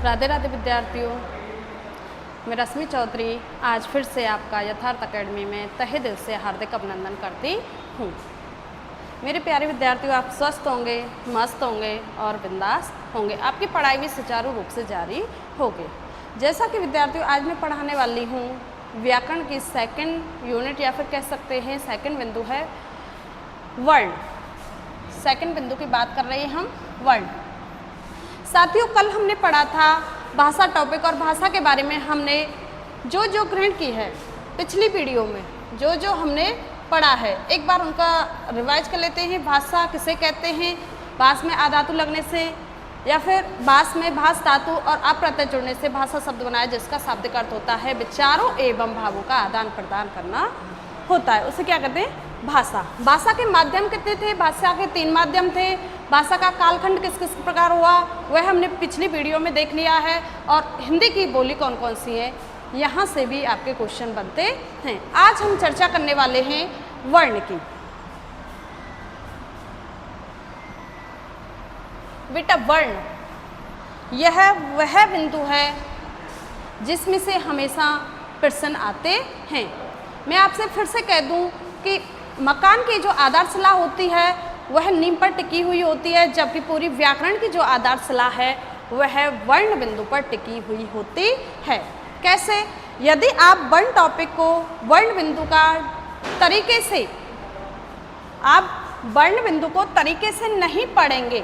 राधे राधे विद्यार्थियों, मैं रश्मि चौधरी आज फिर से आपका यथार्थ अकेडमी में तहे दिल से हार्दिक अभिनंदन करती हूँ। मेरे प्यारे विद्यार्थियों, आप स्वस्थ होंगे, मस्त होंगे और बिंदास होंगे। आपकी पढ़ाई भी सुचारू रूप से जारी होगी। जैसा कि विद्यार्थियों आज मैं पढ़ाने वाली हूँ व्याकरण की सेकंड यूनिट या फिर कह सकते हैं सेकंड बिंदु है वर्ण। सेकंड बिंदु की बात कर रहे हैं हम वर्ण। साथियों, कल हमने पढ़ा था भाषा टॉपिक और भाषा के बारे में हमने जो जो ग्रहण की है पिछली वीडियो में जो जो हमने पढ़ा है एक बार उनका रिवाइज कर लेते हैं। भाषा किसे कहते हैं? भास में आ धातु लगने से या फिर भास में भास धातु और अप्रत्यय जुड़ने से भाषा शब्द बनाया जिसका शाब्दिक अर्थ होता है विचारों एवं भावों का आदान प्रदान करना होता है, उसे क्या कहते हैं? भाषा। भाषा के माध्यम कितने थे? भाषा के 3 माध्यम थे। भाषा का कालखंड किस किस प्रकार हुआ वह हमने पिछली वीडियो में देख लिया है। और हिंदी की बोली कौन कौन सी है, यहाँ से भी आपके क्वेश्चन बनते हैं। आज हम चर्चा करने वाले हैं वर्ण की। बेटा, वर्ण यह वह बिंदु है जिसमें से हमेशा प्रश्न आते हैं। मैं आपसे फिर से कह दूं कि मकान की जो आधारशिला होती है वह नींव पर टिकी हुई होती है, जबकि पूरी व्याकरण की जो आधारशिला है वह वर्ण बिंदु पर टिकी हुई होती है। कैसे? यदि आप वर्ण टॉपिक को वर्ण बिंदु का तरीके से नहीं पढ़ेंगे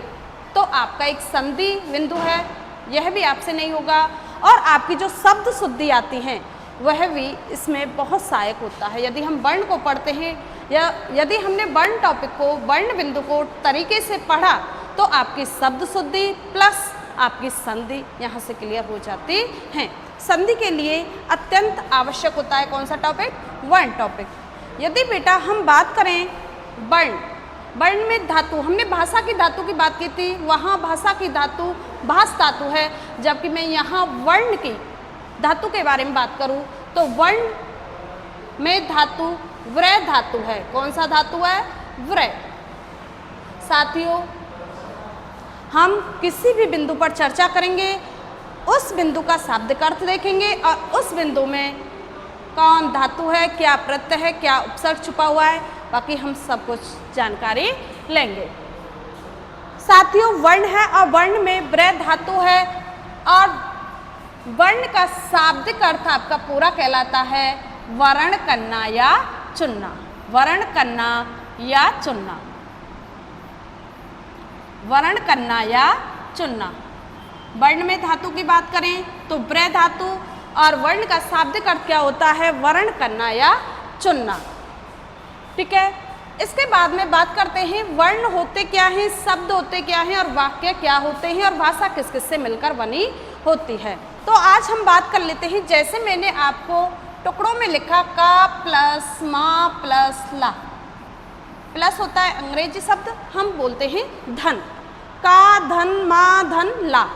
तो आपका एक संधि बिंदु है यह भी आपसे नहीं होगा, और आपकी जो शब्द शुद्धि आती हैं वह भी इसमें बहुत सहायक होता है। यदि हम वर्ण को पढ़ते हैं या यदि हमने वर्ण टॉपिक को वर्ण बिंदु को तरीके से पढ़ा तो आपकी शब्द शुद्धि प्लस आपकी संधि यहाँ से क्लियर हो जाती हैं। संधि के लिए अत्यंत आवश्यक होता है कौन सा टॉपिक? वर्ण टॉपिक। यदि बेटा हम बात करें वर्ण में धातु, हमने भाषा की धातु की बात की थी, वहाँ भाषा की धातु भास धातु है, जबकि मैं यहाँ वर्ण की धातु के बारे में बात करूँ तो वर्ण में धातु व्रय धातु है। कौन सा धातु है? व्रय। साथियों, हम किसी भी बिंदु पर चर्चा करेंगे उस बिंदु का शाब्दिक अर्थ देखेंगे और उस बिंदु में कौन धातु है, क्या प्रत्यय है, क्या उपसर्ग छुपा हुआ है, बाकी हम सब कुछ जानकारी लेंगे। साथियों, वर्ण है और वर्ण में व्रय धातु है और वर्ण का शाब्दिक अर्थ आपका पूरा कहलाता है वर्ण करना या चुनना। वर्ण करना या चुनना। वर्ण करना या चुनना। वर्ण में धातु की बात करें तो व्रय धातु और वर्ण का शाब्दिक अर्थ क्या होता है? वर्ण करना या चुनना। ठीक है, इसके बाद में बात करते हैं वर्ण होते क्या हैं, शब्द होते क्या हैं और वाक्य क्या होते हैं और भाषा किस किस से मिलकर बनी होती है। तो आज हम बात कर लेते हैं, जैसे मैंने आपको टुकड़ों में लिखा का प्लस माँ प्लस ला। प्लस होता है अंग्रेजी शब्द, हम बोलते हैं धन। का धन माँ धन ला।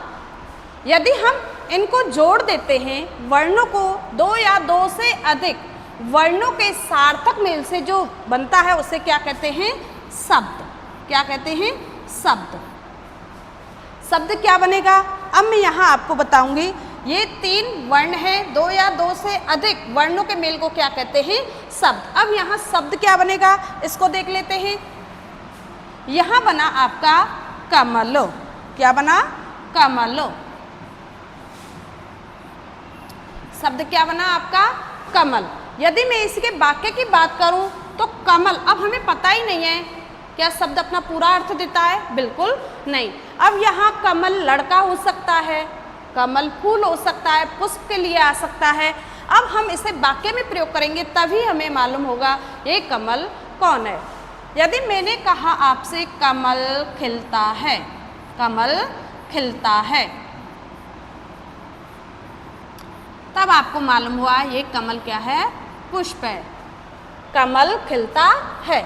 यदि हम इनको जोड़ देते हैं वर्णों को, 2 या 2 से अधिक वर्णों के सार्थक मेल से जो बनता है उसे क्या कहते हैं? शब्द। क्या कहते हैं? शब्द। शब्द क्या बनेगा? अब मैं यहाँ आपको बताऊंगी। ये 3 वर्ण हैं, 2 या 2 से अधिक वर्णों के मेल को क्या कहते हैं? शब्द। अब यहाँ शब्द क्या बनेगा इसको देख लेते हैं। यहाँ बना आपका कमलो। क्या बना? कमलो। शब्द क्या बना आपका? कमल। यदि मैं इसके वाक्य की बात करूं तो कमल, अब हमें पता ही नहीं है क्या शब्द अपना पूरा अर्थ देता है? बिल्कुल नहीं। अब यहाँ कमल लड़का हो सकता है, कमल फूल हो सकता है, पुष्प के लिए आ सकता है। अब हम इसे वाक्य में प्रयोग करेंगे तभी हमें मालूम होगा ये कमल कौन है। यदि मैंने कहा आपसे कमल खिलता है, कमल खिलता है, तब आपको मालूम हुआ ये कमल क्या है? पुष्प है। कमल खिलता है।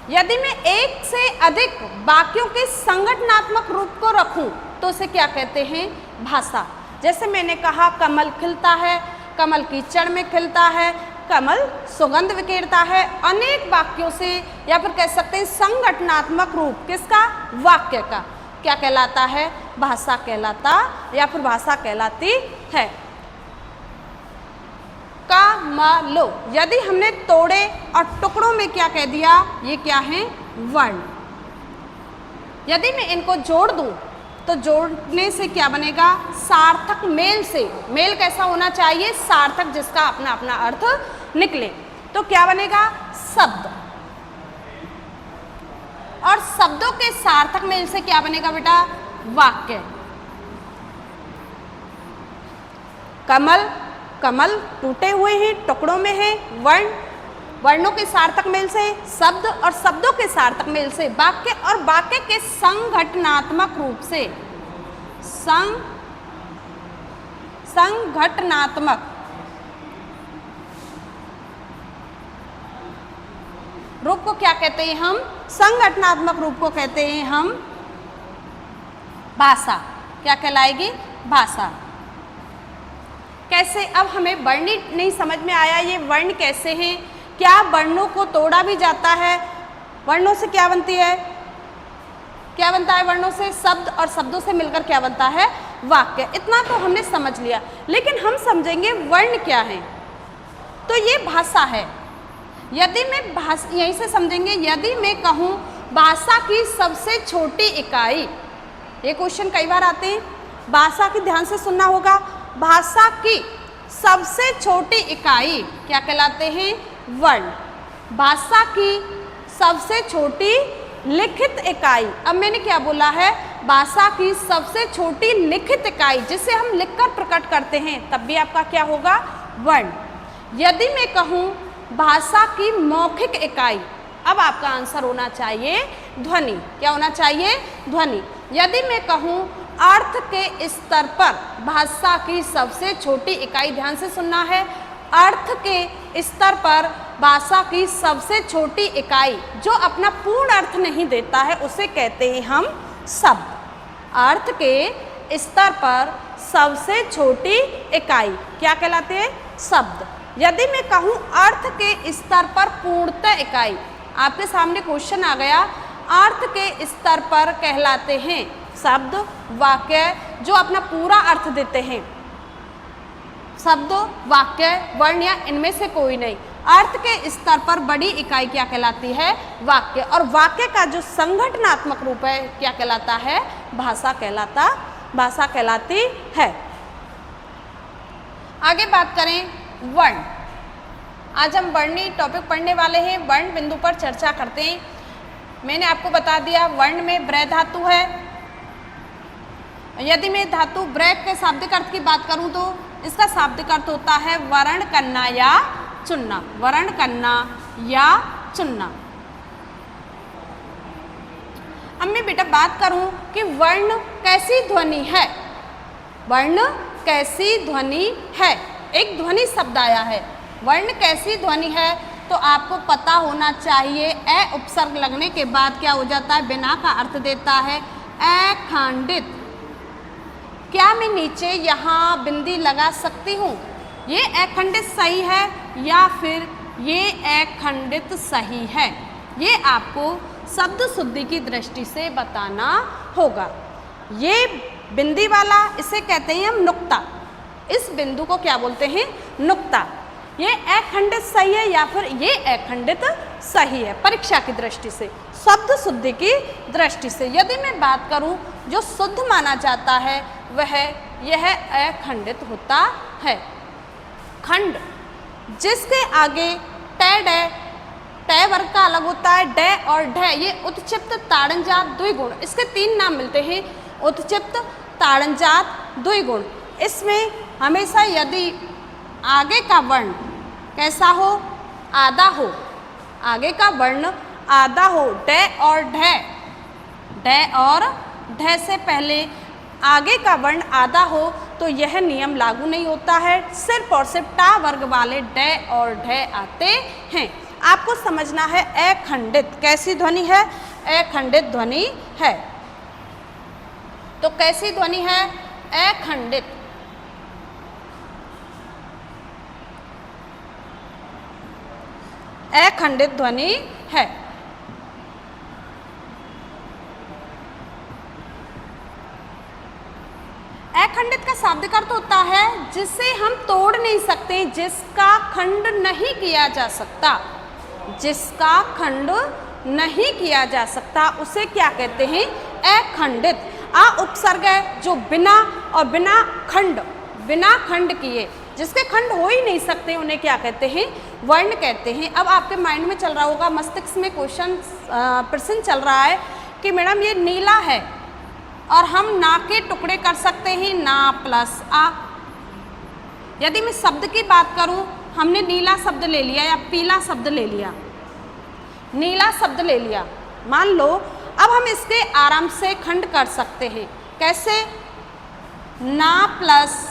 यदि मैं एक से अधिक वाक्यों के संगठनात्मक रूप को रखूं तो उसे क्या कहते हैं? भाषा। जैसे मैंने कहा कमल खिलता है, कमल कीचड़ में खिलता है, कमल सुगंध बिखेरता है। अनेक वाक्यों से या फिर कह सकते हैं संगठनात्मक रूप किसका? वाक्य का क्या कहलाता है? भाषा कहलाता या फिर भाषा कहलाती है। कमलो, यदि हमने तोड़े और टुकड़ों में क्या कह दिया, ये क्या है, वर्ण। यदि मैं इनको जोड़ दूं तो जोड़ने से क्या बनेगा, सार्थक मेल से। मेल कैसा होना चाहिए, सार्थक, जिसका अपना अपना अर्थ निकले। तो क्या बनेगा, शब्द। और शब्दों के सार्थक मेल से क्या बनेगा बेटा, वाक्य। कमल, कमल टूटे हुए हैं, टुकड़ों में है। वर्ण, वर्णों के सार्थक मेल से शब्द, और शब्दों के सार्थक मेल से वाक्य, और वाक्य के संघटनात्मक रूप से, संघटनात्मक रूप को क्या कहते हैं हम, संघटनात्मक रूप को कहते हैं हम भाषा। क्या कहलाएगी, भाषा। कैसे, अब हमें वर्ण नहीं समझ में आया, ये वर्ण कैसे हैं, क्या वर्णों को तोड़ा भी जाता है, वर्णों से क्या बनती है, क्या बनता है वर्णों से, शब्द, और शब्दों से मिलकर क्या बनता है, वाक्य। इतना तो हमने समझ लिया, लेकिन हम समझेंगे वर्ण क्या है। तो ये भाषा है। यदि मैं यहीं से समझेंगे, यदि मैं कहूँ भाषा की सबसे छोटी इकाई, ये क्वेश्चन कई बार आते हैं, भाषा की ध्यान से सुनना होगा। भाषा की सबसे छोटी इकाई क्या कहलाते हैं, वर्ण। भाषा की सबसे छोटी लिखित इकाई, अब मैंने क्या बोला है, भाषा की सबसे छोटी लिखित इकाई, जिसे हम लिखकर प्रकट करते हैं, तब भी आपका क्या होगा, वर्ण। यदि मैं कहूँ भाषा की मौखिक इकाई, अब आपका आंसर होना चाहिए ध्वनि। क्या होना चाहिए, ध्वनि। यदि मैं कहूँ अर्थ के स्तर पर भाषा की सबसे छोटी इकाई, ध्यान से सुनना है, अर्थ के स्तर पर भाषा की सबसे छोटी इकाई जो अपना पूर्ण अर्थ नहीं देता है, उसे कहते हैं हम शब्द। अर्थ के स्तर पर सबसे छोटी इकाई क्या कहलाते हैं, शब्द। यदि मैं कहूँ अर्थ के स्तर पर पूर्णतः इकाई, आपके सामने क्वेश्चन आ गया, अर्थ के स्तर पर कहलाते हैं शब्द, वाक्य, जो अपना पूरा अर्थ देते हैं। शब्द, वाक्य, वर्ण या इनमें से कोई नहीं। अर्थ के स्तर पर बड़ी इकाई क्या कहलाती है, वाक्य। और वाक्य का जो संगठनात्मक रूप है क्या कहलाता है, भाषा कहलाती है। आगे बात करें वर्ण। आज हम वर्णी टॉपिक पढ़ने वाले हैं, वर्ण बिंदु पर चर्चा करते हैं। मैंने आपको बता दिया वर्ण में ब्रय धातु है। यदि मैं धातु ब्रय के शाब्दिक अर्थ की बात करूं तो इसका शाब्दिक अर्थ होता है वर्ण करना या चुनना, वर्ण करना या चुनना। अब मैं बेटा बात करूं कि वर्ण कैसी ध्वनि है, वर्ण कैसी ध्वनि है। एक ध्वनि शब्द आया है, वर्ण कैसी ध्वनि है, तो आपको पता होना चाहिए ए उपसर्ग लगने के बाद क्या हो जाता है, बिना का अर्थ देता है अखंडित। क्या मैं नीचे यहाँ बिंदी लगा सकती हूँ, ये अखंडित सही है या फिर ये अखंडित सही है, ये आपको शब्द शुद्धि की दृष्टि से बताना होगा। ये बिंदी वाला, इसे कहते हैं हम नुक्ता। इस बिंदु को क्या बोलते हैं, नुक्ता। ये अखंडित सही है या फिर ये अखंडित सही है, परीक्षा की दृष्टि से, शब्द शुद्धि की दृष्टि से। यदि मैं बात करूं जो शुद्ध माना जाता है वह यह अखंडित होता है। खंड जिसके आगे टै वर्ग का अलग होता है, डै और ढै, ये उत्क्षिप्त ताड़नजात द्विगुण, इसके 3 नाम मिलते हैं, उत्क्षिप्त ताड़नजात द्विगुण। इसमें हमेशा यदि आगे का वर्ण कैसा हो, आधा हो, आगे का वर्ण आधा हो, डै और ढै, डै और ढै से पहले आगे का वर्ण आधा हो तो यह नियम लागू नहीं होता है, सिर्फ और सिर्फ टा वर्ग वाले डै और ढै आते हैं। आपको समझना है अखंडित कैसी ध्वनि है, अखंडित ध्वनि है। तो कैसी ध्वनि है, अखंडित। अखंडित ध्वनि है। अखंडित का शाब्दिक अर्थ होता है जिसे हम तोड़ नहीं सकते, जिसका खंड नहीं किया जा सकता, जिसका खंड नहीं किया जा सकता उसे क्या कहते हैं? अखंडित। उपसर्ग है जो बिना और बिना खंड किए, जिसके खंड हो ही नहीं सकते, उन्हें क्या कहते हैं? वर्ण कहते हैं। अब आपके माइंड में चल रहा होगा, मस्तिष्क में प्रश्न चल रहा है कि मैडम ये नीला है और हम ना के टुकड़े कर सकते हैं, ना प्लस आ। यदि मैं शब्द की बात करूं, हमने नीला शब्द ले लिया या पीला शब्द ले लिया, नीला शब्द ले लिया, मान लो अब हम इसके आराम से खंड कर सकते हैं। कैसे? ना प्लस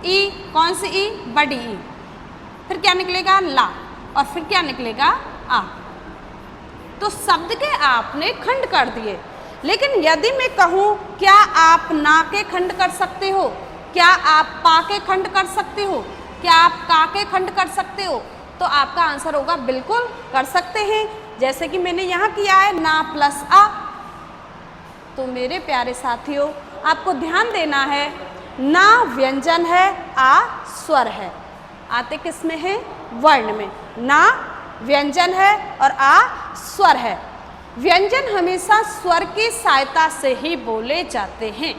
ई, कौन सी ई? बड़ी ई। फिर क्या निकलेगा? ला, और फिर क्या निकलेगा? आ। तो शब्द के आपने खंड कर दिए। लेकिन यदि मैं कहूँ क्या आप ना के खंड कर सकते हो, क्या आप पा के खंड कर सकते हो, क्या आप का के खंड कर सकते हो, तो आपका आंसर होगा बिल्कुल कर सकते हैं। जैसे कि मैंने यहाँ किया है ना प्लस आ। तो मेरे प्यारे साथियों, आपको ध्यान देना है, ना व्यंजन है, आ स्वर है। आते किस में है? वर्ण में। ना व्यंजन है और आ स्वर है। व्यंजन हमेशा स्वर की सहायता से ही बोले जाते हैं।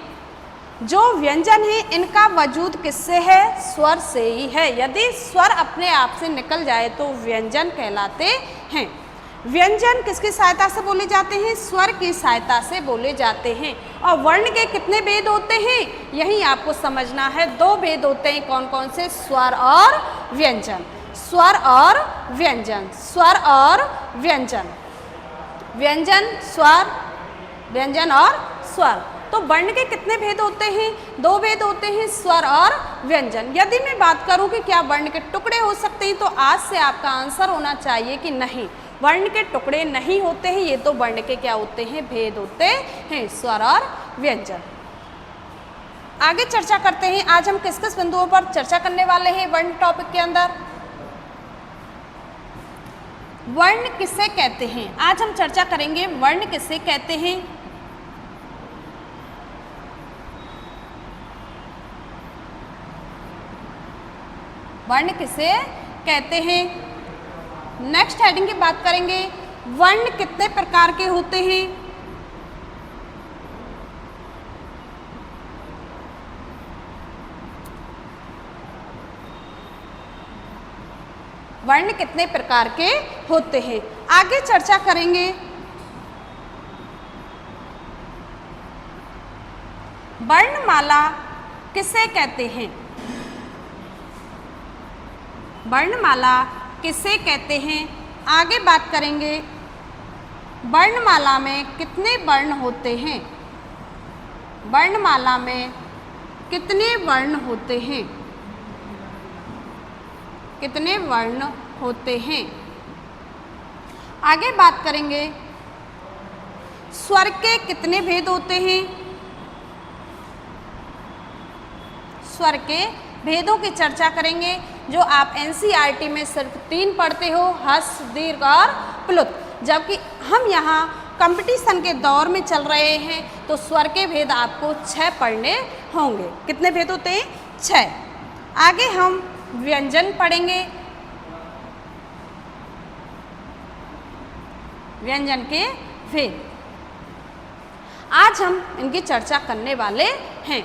जो व्यंजन है इनका वजूद किससे है? स्वर से ही है। यदि स्वर अपने आप से निकल जाए तो व्यंजन कहलाते हैं। व्यंजन किसकी सहायता से बोले जाते हैं? स्वर की सहायता से बोले जाते हैं। और वर्ण के कितने भेद होते हैं? यही आपको समझना है। 2 भेद होते हैं। कौन कौन से? स्वर और व्यंजन। स्वर और व्यंजन, स्वर और व्यंजन, व्यंजन स्वर, व्यंजन और स्वर। तो वर्ण के कितने भेद होते हैं? 2 भेद होते हैं, स्वर और व्यंजन। यदि मैं बात करूं कि क्या वर्ण के टुकड़े हो सकते हैं, तो आज से आपका आंसर होना चाहिए कि नहीं, वर्ण के टुकड़े नहीं होते हैं। ये तो वर्ण के क्या होते हैं? भेद होते हैं, स्वर और व्यंजन। आगे चर्चा करते हैं। आज हम किस किस बिंदुओं पर चर्चा करने वाले हैं वर्ण टॉपिक के अंदर? वर्ण किसे कहते हैं? आज हम चर्चा करेंगे वर्ण किसे कहते हैं। वर्ण किसे कहते हैं। नेक्स्ट हेडिंग की बात करेंगे, वर्ण कितने प्रकार के होते हैं। वर्ण कितने प्रकार के होते हैं, आगे चर्चा करेंगे। वर्णमाला किसे कहते हैं? वर्णमाला किसे कहते हैं, आगे बात करेंगे। वर्णमाला में कितने वर्ण होते हैं? वर्णमाला में कितने वर्ण होते हैं? कितने वर्ण होते हैं, आगे बात करेंगे। स्वर के कितने भेद होते हैं? स्वर के भेदों की चर्चा करेंगे, जो आप एनसीईआरटी में सिर्फ 3 पढ़ते हो, ह्रस्व, दीर्घ और प्लुत। जबकि हम यहाँ कंपटीशन के दौर में चल रहे हैं, तो स्वर के भेद आपको 6 पढ़ने होंगे। कितने भेद होते हैं? 6। आगे हम व्यंजन पढ़ेंगे। व्यंजन के भेद आज हम इनकी चर्चा करने वाले हैं।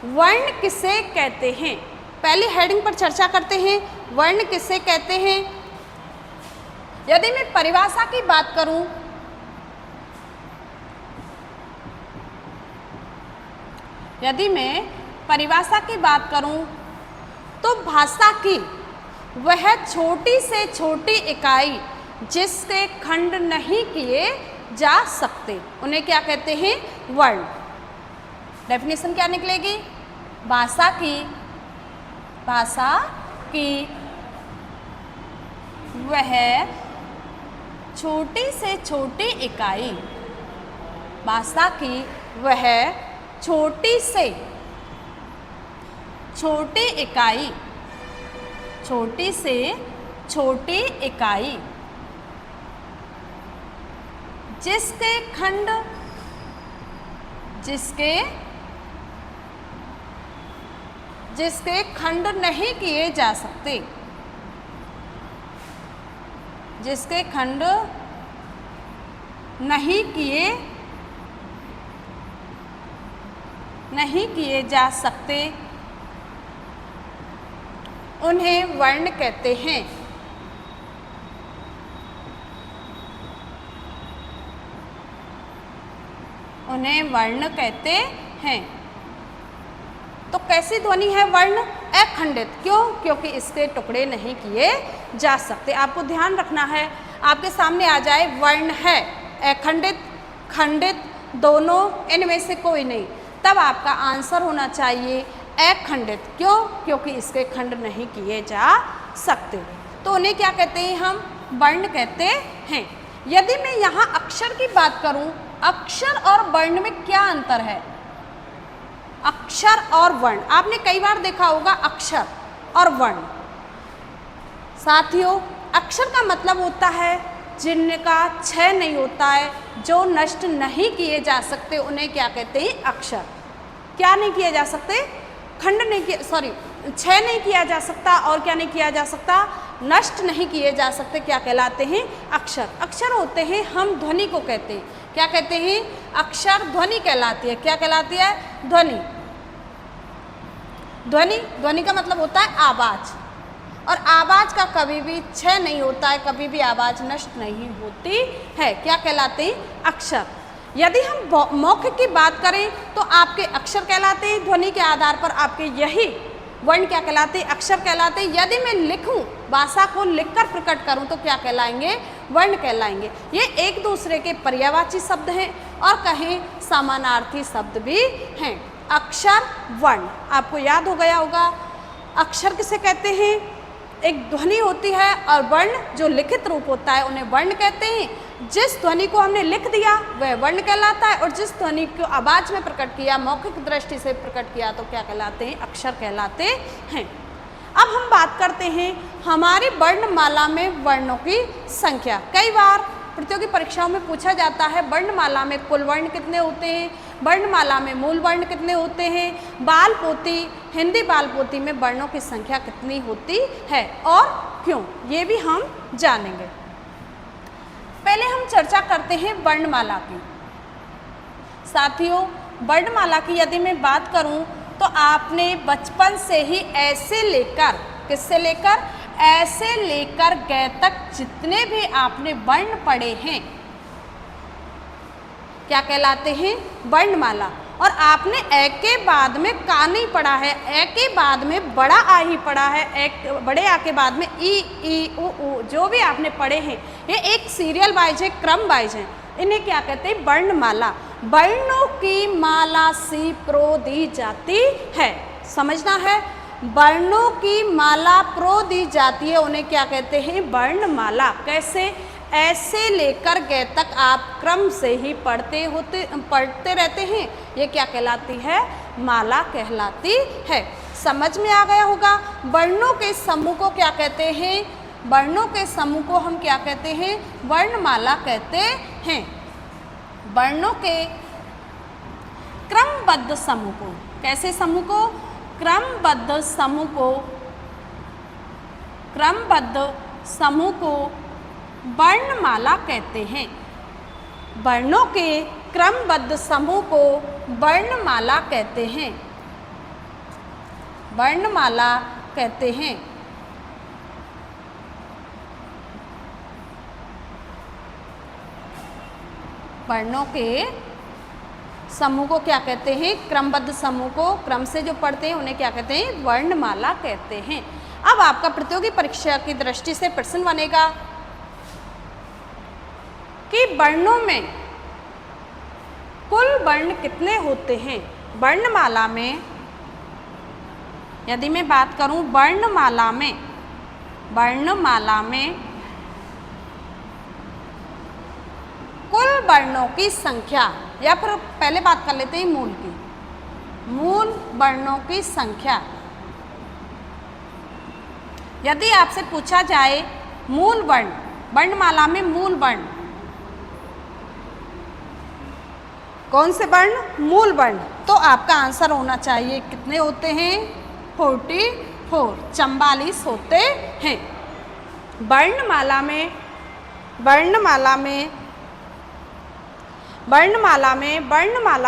वर्ण किसे कहते हैं, पहली हेडिंग पर चर्चा करते हैं। वर्ण किसे कहते हैं? यदि मैं परिभाषा की बात करूं, यदि मैं परिभाषा की बात करूं तो भाषा की वह छोटी से छोटी इकाई जिसके खंड नहीं किए जा सकते, उन्हें क्या कहते हैं? वर्ण। डेफिनेशन क्या निकलेगी? भाषा की वह छोटी से छोटी इकाई, भाषा की वह छोटी से छोटी इकाई, छोटी से छोटी इकाई जिसके जिसके खंड नहीं किए जा सकते, जिसके खंड नहीं किए जा सकते उन्हें वर्ण कहते हैं। उन्हें वर्ण कहते हैं। तो कैसी ध्वनि है वर्ण? अखंडित। क्यों? क्योंकि इसके टुकड़े नहीं किए जा सकते। आपको ध्यान रखना है, आपके सामने आ जाए वर्ण है, अखंडित, खंडित, दोनों, इनमें से कोई नहीं, तब आपका आंसर होना चाहिए अखंडित। क्यों? क्योंकि इसके खंड नहीं किए जा सकते। तो उन्हें क्या कहते हैं? हम वर्ण कहते हैं। यदि मैं यहाँ अक्षर की बात करूँ, अक्षर और वर्ण में क्या अंतर है? अक्षर और वर्ण, आपने कई बार देखा होगा अक्षर और वर्ण। साथियों, अक्षर का मतलब होता है जिनका क्षय नहीं होता है, जो नष्ट नहीं किए जा सकते, उन्हें क्या कहते हैं? अक्षर। क्या नहीं किए जा सकते? खंड नहीं किया, सॉरी, क्षय नहीं किया जा सकता, और क्या नहीं किया जा सकता? नष्ट नहीं किए जा सकते, क्या कहलाते हैं? अक्षर। अक्षर होते हैं, हम ध्वनि को कहते हैं। क्या कहते हैं? अक्षर ध्वनि कहलाती है। क्या कहलाती है? ध्वनि। ध्वनि, ध्वनि का मतलब होता है आवाज, और आवाज का कभी भी क्षय नहीं होता है, कभी भी आवाज नष्ट नहीं होती है। क्या कहलाते हैं? अक्षर। यदि हम मौखिक की बात करें तो आपके अक्षर कहलाते हैं, ध्वनि के आधार पर आपके यही वर्ण क्या कहलाते हैं? अक्षर कहलाते हैं। यदि मैं लिखूं, भाषा को लिखकर प्रकट करूं, तो क्या कहलाएंगे? वर्ण कहलाएंगे। ये एक दूसरे के पर्यायवाची शब्द हैं और कहें समानार्थी शब्द भी हैं। अक्षर, वर्ण, आपको याद हो गया होगा। अक्षर किसे कहते हैं? एक ध्वनि होती है, और वर्ण जो लिखित रूप होता है उन्हें वर्ण कहते हैं। जिस ध्वनि को हमने लिख दिया वह वर्ण कहलाता है, और जिस ध्वनि को आवाज में प्रकट किया, मौखिक दृष्टि से प्रकट किया, तो क्या कहलाते हैं? अक्षर कहलाते हैं। अब हम बात करते हैं हमारी वर्णमाला में वर्णों की संख्या। कई बार प्रतियोगी परीक्षाओं में पूछा जाता है वर्णमाला में कुल वर्ण कितने होते हैं, वर्णमाला में मूल वर्ण कितने होते हैं, बाल पोथी, हिंदी बाल पोथी में वर्णों की संख्या कितनी होती है और क्यों, ये भी हम जानेंगे। पहले हम चर्चा करते हैं वर्णमाला की। साथियों, वर्णमाला की यदि मैं बात करूं तो आपने बचपन से ही ऐसे लेकर, किससे लेकर, ऐसे लेकर ग तक जितने भी आपने वर्ण पढ़े हैं क्या कहलाते हैं? वर्णमाला। और आपने ए के बाद में का नहीं पढ़ा है, ए के बाद में बड़ा आ ही पढ़ा है, एक बड़े आ के बाद में ई उ, जो भी आपने पढ़े हैं ये एक सीरियल वाइज है, क्रम वाइज है। इन्हें क्या कहते हैं? वर्णमाला। वर्णों की माला सी प्रो दी जाती है, समझना है। वर्णों की माला प्रो दी जाती है, उन्हें क्या कहते हैं? वर्णमाला। कैसे? ऐसे लेकर ग तक आप क्रम से ही पढ़ते रहते हैं, ये क्या कहलाती है? माला कहलाती है। समझ में आ गया होगा। वर्णों के समूह को क्या कहते हैं? वर्णों के समूह को हम क्या कहते हैं? वर्णमाला कहते हैं। वर्णों के क्रमबद्ध समूह को, कैसे समूह को? क्रमबद्ध समूह को, क्रमबद्ध समूह को वर्णमाला कहते हैं। वर्णों के क्रमबद्ध समूह को वर्णमाला कहते हैं, वर्णमाला कहते हैं। वर्णों के समूह को क्या कहते हैं? क्रमबद्ध समूह को, क्रम से जो पढ़ते हैं उन्हें क्या कहते हैं? वर्णमाला कहते हैं। अब आपका प्रतियोगी परीक्षा की दृष्टि से प्रश्न बनेगा कि वर्णों में कुल वर्ण कितने होते हैं? वर्णमाला में यदि मैं बात करूं, वर्णमाला में कुल वर्णों की संख्या, या फिर पहले बात कर लेते हैं मूल की, मूल वर्णों की संख्या। यदि आपसे पूछा जाए मूल वर्ण, वर्णमाला में मूल वर्ण, कौन से वर्ण? मूल वर्ण, तो आपका आंसर होना चाहिए कितने होते हैं? 44 44 होते हैं। वर्णमाला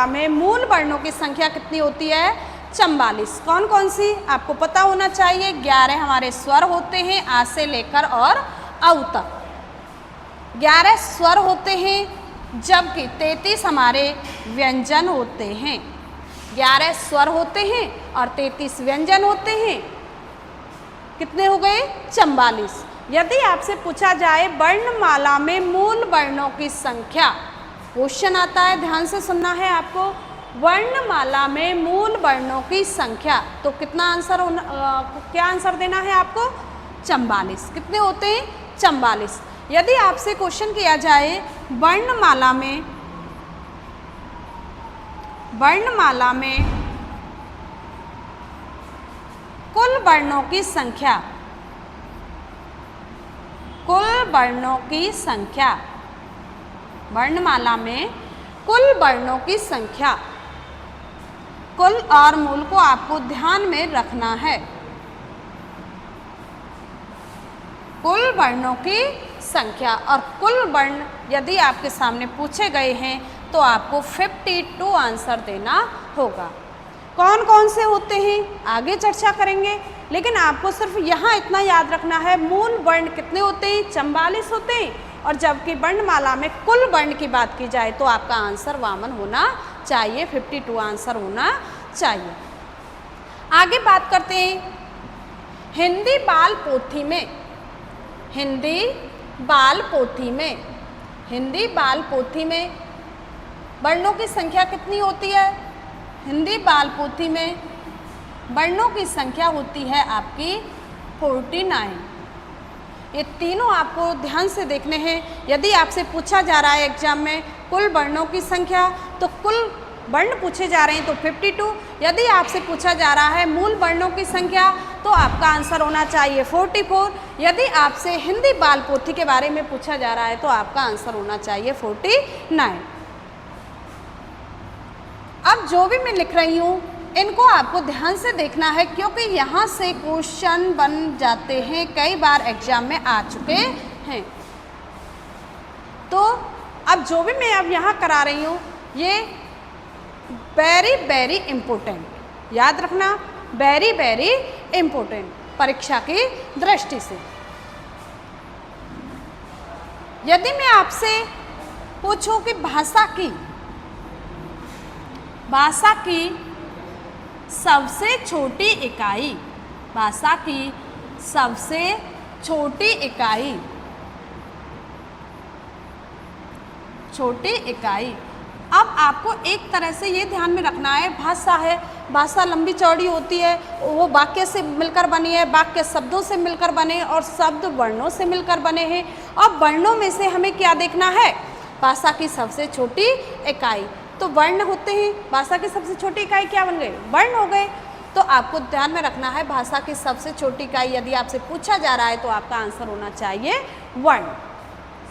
में मूल वर्णों की संख्या कितनी होती है? 44। कौन कौन सी आपको पता होना चाहिए। 11 हमारे स्वर होते हैं आ से लेकर और औ तक, 11 स्वर होते हैं, जबकि 33 हमारे व्यंजन होते हैं। 11 स्वर होते हैं और 33 व्यंजन होते हैं। कितने हो गए? 44। यदि आपसे पूछा जाए वर्णमाला में मूल वर्णों की संख्या, क्वेश्चन आता है, ध्यान से सुनना है आपको। वर्णमाला में मूल वर्णों की संख्या, तो कितना आंसर होना, क्या आंसर देना है आपको? 44। कितने होते हैं? 44। यदि आपसे क्वेश्चन किया जाए वर्णमाला में कुल वर्णों की संख्या, वर्णमाला में कुल वर्णों की संख्या, कुल और मूल को आपको ध्यान में रखना है। कुल वर्णों की संख्या और कुल वर्ण यदि आपके सामने पूछे गए हैं तो आपको 52 आंसर देना होगा। कौन कौन से होते हैं आगे चर्चा करेंगे, लेकिन आपको सिर्फ यहाँ इतना याद रखना है, मूल वर्ण कितने होते हैं? 44 होते हैं। और जबकि वर्णमाला में कुल वर्ण की बात की जाए तो आपका आंसर 52 होना चाहिए, 52 आंसर होना चाहिए। आगे बात करते हैं हिंदी बाल पोथी में वर्णों की संख्या कितनी होती है? हिंदी बाल पोथी में वर्णों की संख्या होती है आपकी 49। ये तीनों आपको ध्यान से देखने हैं। यदि आपसे पूछा जा रहा है एग्जाम में कुल वर्णों की संख्या, तो कुल वर्ण पूछे जा रहे हैं तो 52। यदि आपसे पूछा जा रहा है मूल वर्णों की संख्या तो आपका आंसर होना चाहिए 44। यदि आपसे हिंदी बाल पोथी के बारे में पूछा जा रहा है तो आपका आंसर होना चाहिए 49। अब जो भी मैं लिख रही हूँ इनको आपको ध्यान से देखना है, क्योंकि यहाँ से क्वेश्चन बन जाते हैं, कई बार एग्जाम में आ चुके हैं। तो अब जो भी मैं अब यहाँ करा रही हूँ ये वेरी वेरी इम्पोर्टेंट, याद रखना, वेरी वेरी इम्पोर्टेंट परीक्षा की दृष्टि से। यदि मैं आपसे पूछूं कि भाषा की सबसे छोटी इकाई, भाषा की सबसे छोटी इकाई, अब आपको एक तरह से ये ध्यान में रखना है, भाषा है, भाषा लंबी चौड़ी होती है, वो वाक्य से मिलकर बनी है, वाक्य शब्दों से मिलकर बने और शब्द वर्णों से मिलकर बने हैं। अब वर्णों में से हमें क्या देखना है? भाषा की सबसे छोटी इकाई, तो वर्ण होते हैं, भाषा की सबसे छोटी इकाई क्या बन गए? वर्ण हो गए। तो आपको ध्यान में रखना है भाषा की सबसे छोटी इकाई यदि आपसे पूछा जा रहा है तो आपका आंसर होना चाहिए वर्ण।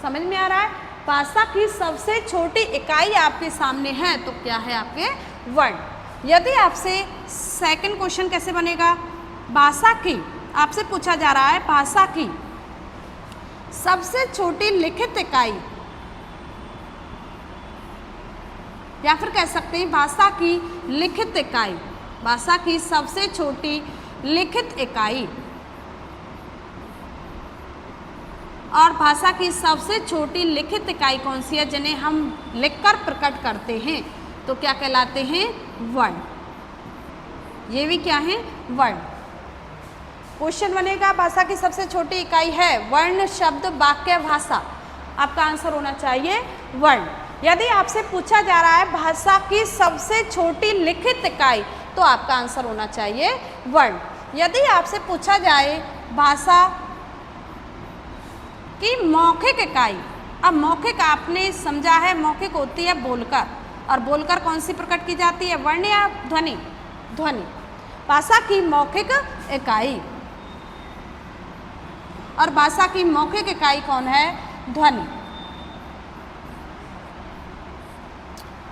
समझ में आ रहा है? भाषा की सबसे छोटी इकाई आपके सामने है तो क्या है? आपके वर्ण। यदि आपसे सेकंड क्वेश्चन कैसे बनेगा? भाषा की, आपसे पूछा जा रहा है भाषा की सबसे छोटी लिखित इकाई, या फिर कह सकते हैं भाषा की लिखित इकाई, भाषा की सबसे छोटी लिखित इकाई और भाषा की सबसे छोटी लिखित इकाई कौन सी है जिन्हें हम लिखकर प्रकट करते हैं? तो क्या कहलाते हैं? वर्ण। ये भी क्या है? वर्ण। क्वेश्चन बनेगा भाषा की सबसे छोटी इकाई है वर्ण, शब्द, वाक्य, भाषा, आपका आंसर होना चाहिए वर्ण। यदि आपसे पूछा जा रहा है भाषा की सबसे छोटी लिखित इकाई तो आपका आंसर होना चाहिए वर्ण। यदि आपसे पूछा जाए भाषा की मौखिक इकाई, अब मौखिक आपने समझा है, मौखिक होती है बोलकर, और बोलकर कौन सी प्रकट की जाती है? वर्ण या ध्वनि? ध्वनि। भाषा की मौखिक इकाई, और भाषा की मौखिक इकाई कौन है? ध्वनि।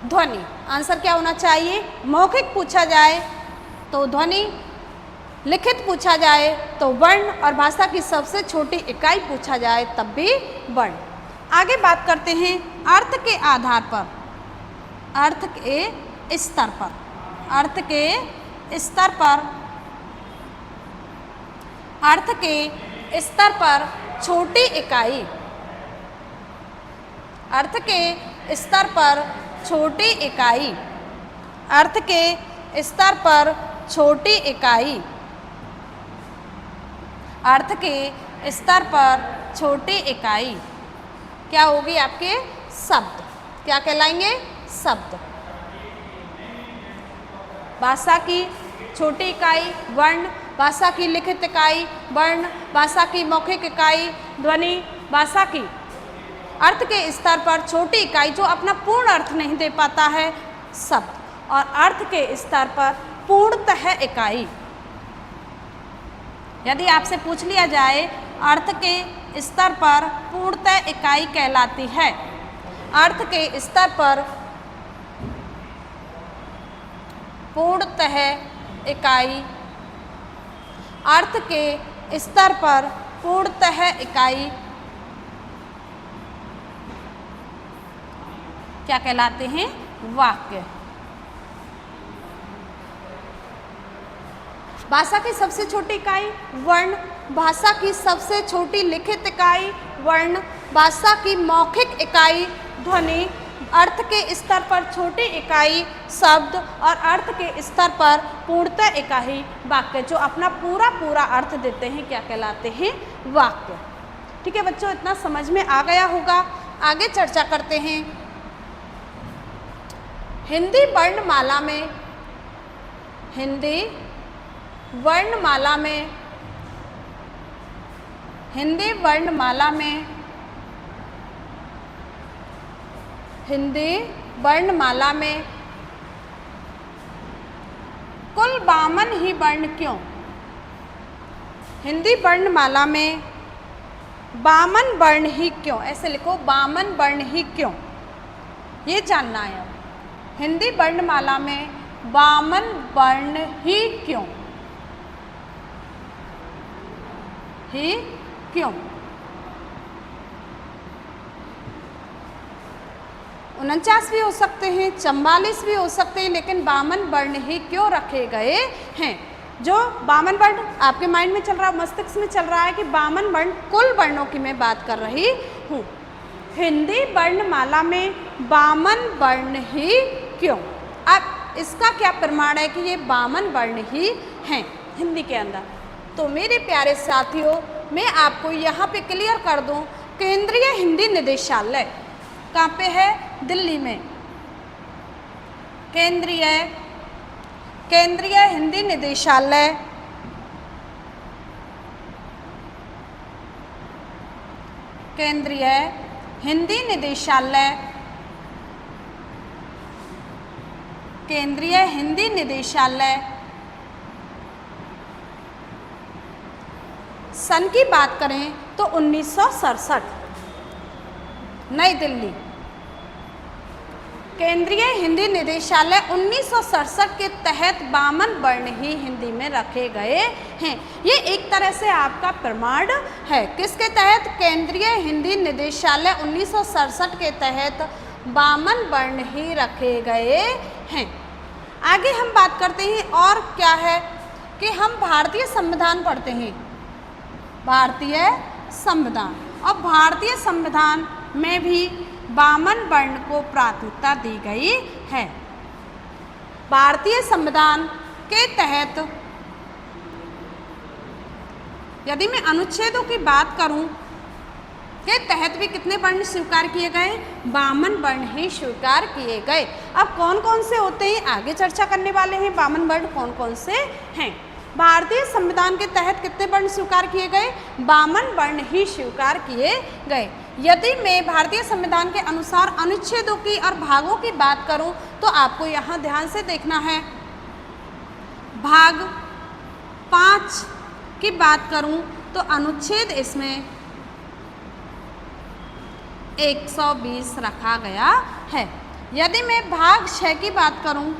ध्वनि आंसर क्या होना चाहिए? मौखिक पूछा जाए तो ध्वनि, लिखित पूछा जाए तो वर्ण और भाषा की सबसे छोटी इकाई पूछा जाए तब भी वर्ण। आगे बात करते हैं अर्थ के आधार पर, अर्थ के स्तर पर, अर्थ के स्तर पर, अर्थ के स्तर पर छोटी इकाई, अर्थ के स्तर पर छोटी इकाई, अर्थ के स्तर पर छोटी इकाई, अर्थ के स्तर पर छोटी इकाई क्या होगी? आपके शब्द। क्या कहलाएंगे? शब्द। भाषा की छोटी इकाई वर्ण, भाषा की लिखित इकाई वर्ण, भाषा की मौखिक इकाई ध्वनि, भाषा की अर्थ के स्तर पर छोटी इकाई जो अपना पूर्ण अर्थ नहीं दे पाता है शब्द, और अर्थ के स्तर पर पूर्णतः इकाई। यदि आपसे पूछ लिया जाए अर्थ के स्तर पर पूर्णतः इकाई कहलाती है, अर्थ के स्तर पर पूर्णतः इकाई, अर्थ के स्तर पर पूर्णतः इकाई क्या कहलाते हैं? वाक्य। भाषा की सबसे छोटी इकाई वर्ण, भाषा की सबसे छोटी लिखित इकाई वर्ण, भाषा की मौखिक इकाई ध्वनि, अर्थ के स्तर पर छोटी इकाई शब्द और अर्थ के स्तर पर पूर्णतः इकाई वाक्य, जो अपना पूरा अर्थ देते हैं क्या कहलाते हैं? वाक्य। ठीक है बच्चों, इतना समझ में आ गया होगा। आगे चर्चा करते हैं। हिंदी वर्णमाला में, हिंदी वर्णमाला में, हिंदी वर्णमाला में, हिंदी वर्णमाला में कुल 52 ही वर्ण क्यों? हिंदी वर्णमाला में 52 वर्ण ही क्यों? ऐसे लिखो 52 वर्ण ही क्यों, ये जानना है। हिंदी वर्णमाला में 52 वर्ण ही क्यों? ही क्यों? 49 भी हो सकते हैं, 44 भी हो सकते हैं, लेकिन 52 वर्ण ही क्यों रखे गए हैं? जो 52 वर्ण आपके माइंड में चल रहा है, मस्तिष्क में चल रहा है कि 52 वर्ण कुल वर्णों की मैं बात कर रही हूँ। हिंदी वर्णमाला में 52 वर्ण ही क्यों? अब इसका क्या प्रमाण है कि ये 52 वर्ण ही हैं हिंदी के अंदर? तो मेरे प्यारे साथियों, मैं आपको यहाँ पे क्लियर कर दूँ, केंद्रीय हिंदी निदेशालय कहाँ पे है? दिल्ली में। केंद्रीय हिंदी निदेशालय, केंद्रीय हिंदी निदेशालय, केंद्रीय हिंदी निदेशालय सन की बात करें तो 1967 नई दिल्ली। केंद्रीय हिंदी निदेशालय 1967 के तहत 52 वर्ण ही हिंदी में रखे गए हैं। ये एक तरह से आपका प्रमाण है। किसके तहत? केंद्रीय हिंदी निदेशालय 1967 के तहत 52 वर्ण ही रखे गए हैं। आगे हम बात करते हैं और क्या है कि हम भारतीय संविधान पढ़ते हैं, भारतीय संविधान, और भारतीय संविधान में भी 52 वर्ण को प्राथमिकता दी गई है। भारतीय संविधान के तहत यदि मैं अनुच्छेदों की बात करूं के तहत भी कितने वर्ण स्वीकार किए गए? 52 वर्ण ही स्वीकार किए गए। अब कौन कौन से होते हैं आगे चर्चा करने वाले हैं। 52 वर्ण कौन कौन से हैं? भारतीय संविधान के तहत कितने वर्ण स्वीकार किए गए? 52 वर्ण ही स्वीकार किए गए। यदि मैं भारतीय संविधान के अनुसार अनुच्छेदों की और भागों की बात करूं तो आपको यहाँ ध्यान से देखना है। भाग 5 की बात करूं तो अनुच्छेद इसमें 120 रखा गया है। यदि मैं भाग 6 की बात करूं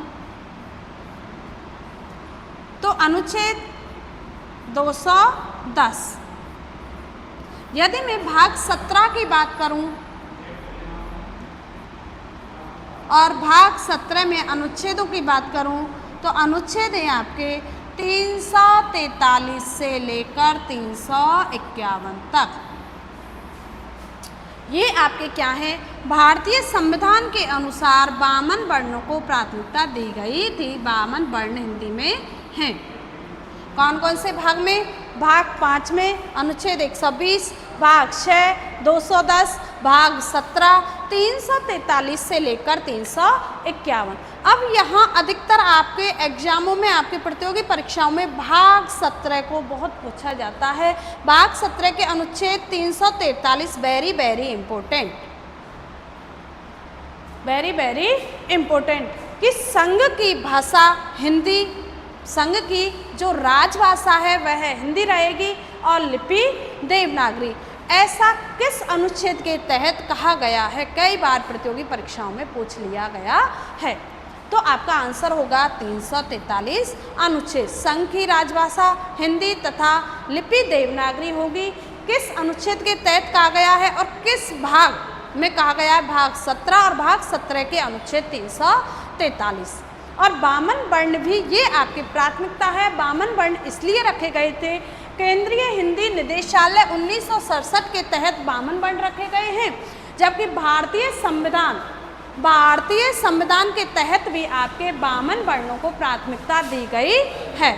तो अनुच्छेद 210। यदि मैं भाग 17 की बात करूं और भाग 17 में अनुच्छेदों की बात करूं तो अनुच्छेद हैं आपके 343 से लेकर 351 तक। ये आपके क्या है, भारतीय संविधान के अनुसार 52 वर्णों को प्राथमिकता दी गई थी। 52 वर्ण हिंदी में हैं। कौन कौन से भाग में? भाग 5 में अनुच्छेद 120, भाग 6 210, भाग 17 343 से लेकर 351। अब यहाँ अधिकतर आपके एग्जामों में, आपके प्रतियोगी परीक्षाओं में भाग 17 को बहुत पूछा जाता है। भाग 17 के अनुच्छेद 343 very very important, very very important कि संघ की भाषा हिंदी, संघ की जो राजभाषा है वह हिंदी रहेगी और लिपि देवनागरी। ऐसा किस अनुच्छेद के तहत कहा गया है? कई बार प्रतियोगी परीक्षाओं में पूछ लिया गया है। तो आपका आंसर होगा 343 अनुच्छेद। संघ की राजभाषा हिंदी तथा लिपि देवनागरी होगी। किस अनुच्छेद के तहत कहा गया है और किस भाग में कहा गया है? भाग 17 और भाग 17 के अनुच्छेद 343। और 52 वर्ण भी ये आपकी प्राथमिकता है। 52 वर्ण इसलिए रखे गए थे, केंद्रीय हिंदी निदेशालय 1967 के तहत 52 वर्ण रखे गए हैं, जबकि भारतीय संविधान के तहत भी आपके 52 वर्णों को प्राथमिकता दी गई है।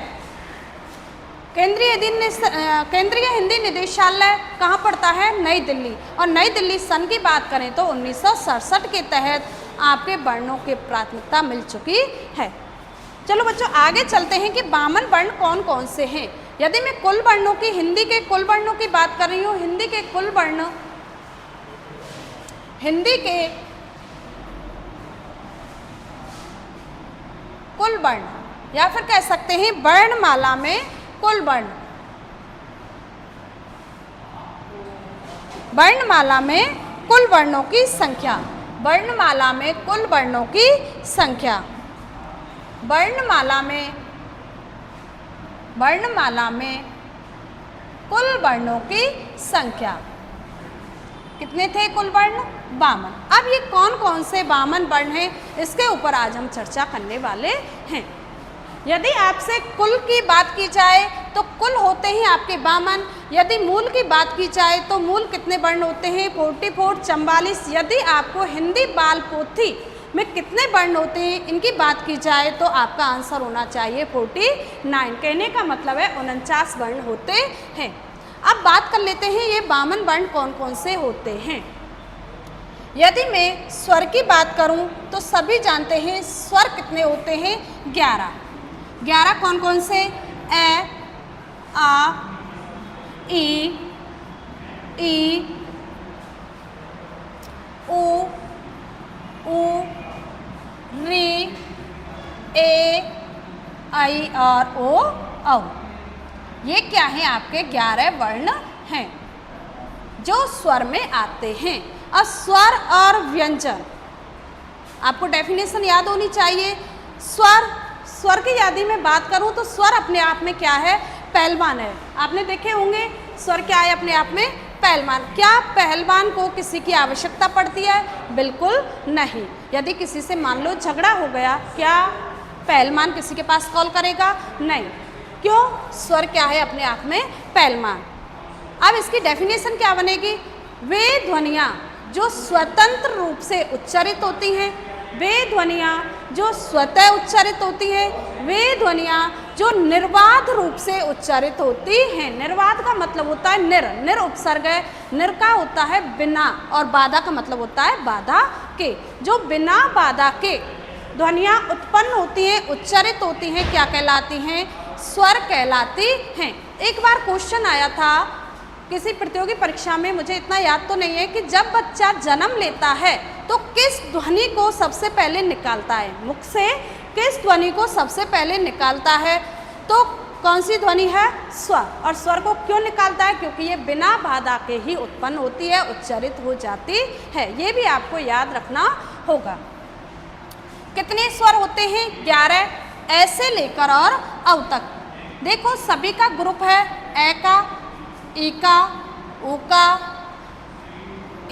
केंद्रीय हिंदी निदेशालय कहाँ पड़ता है? नई दिल्ली। और नई दिल्ली सन की बात करें तो 1967 के तहत आपके वर्णों की प्राथमिकता मिल चुकी है। चलो बच्चों आगे चलते हैं कि 52 वर्ण कौन कौन से हैं। यदि मैं कुल वर्णों की, हिंदी के कुल वर्णों की बात कर रही हूँ, हिंदी के कुल वर्ण, हिंदी के कुल वर्ण या फिर कह सकते हैं वर्णमाला में कुल वर्ण, वर्णमाला में कुल वर्णों की संख्या, वर्णमाला में कुल वर्णों की संख्या, वर्णमाला में कुल वर्णों की संख्या कितने थे? कुल वर्ण 52। अब ये कौन कौन से 52 वर्ण हैं, इसके ऊपर आज हम चर्चा करने वाले हैं। यदि आपसे कुल की बात की जाए तो कुल होते हैं आपके 52। यदि मूल की बात की जाए तो मूल कितने वर्ण होते हैं? 44, 44। यदि आपको हिंदी बाल पोथी में कितने वर्ण होते हैं इनकी बात की जाए तो आपका आंसर होना चाहिए 49। कहने का मतलब है 49 वर्ण होते हैं। अब बात कर लेते हैं ये 52 वर्ण कौन कौन से होते हैं। यदि मैं स्वर की बात करूं तो सभी जानते हैं स्वर कितने होते हैं? 11। 11 कौन कौन से? ए, आ, ई, उ, री, ए, आई और ओ, औ। ये क्या है? आपके 11 वर्ण हैं जो स्वर में आते हैं। और स्वर और व्यंजन आपको डेफिनेशन याद होनी चाहिए। स्वर की यदि मैं बात करूं तो स्वर अपने आप में क्या है? पहलवान है। आपने देखे होंगे स्वर क्या है अपने आप में? पहलवान। क्या पहलवान को किसी की आवश्यकता पड़ती है? बिल्कुल नहीं। यदि किसी से मान लो झगड़ा हो गया, क्या पहलवान किसी के पास कॉल करेगा? नहीं। क्यों? स्वर क्या है अपने आप में? पहलवान। अब इसकी डेफिनेशन क्या बनेगी? वे ध्वनियाँ जो स्वतंत्र रूप से उच्चारित होती हैं, वे ध्वनियाँ जो स्वतः उच्चारित होती हैं, वे ध्वनियाँ जो निर्बाध रूप से उच्चारित होती हैं। निर्बाध का मतलब होता है निर उपसर्ग है। निर का होता है बिना और बाधा का मतलब होता है बाधा के। जो बिना बाधा के ध्वनियाँ उत्पन्न होती हैं, उच्चारित होती हैं, क्या कहलाती हैं? स्वर कहलाती हैं। एक बार क्वेश्चन आया था किसी प्रतियोगी परीक्षा में, मुझे इतना याद तो नहीं है, कि जब बच्चा जन्म लेता है तो किस ध्वनि को सबसे पहले निकालता है? मुख से किस ध्वनि को सबसे पहले निकालता है? तो कौन सी ध्वनि है? स्वर। और स्वर को क्यों निकालता है? क्योंकि ये बिना बाधा के ही उत्पन्न होती है, उच्चारित हो जाती है। ये भी आपको याद रखना होगा। कितने स्वर होते हैं? 11। ऐसे लेकर और अव तक। देखो सभी का ग्रुप है ए का, ई का, ऊ का,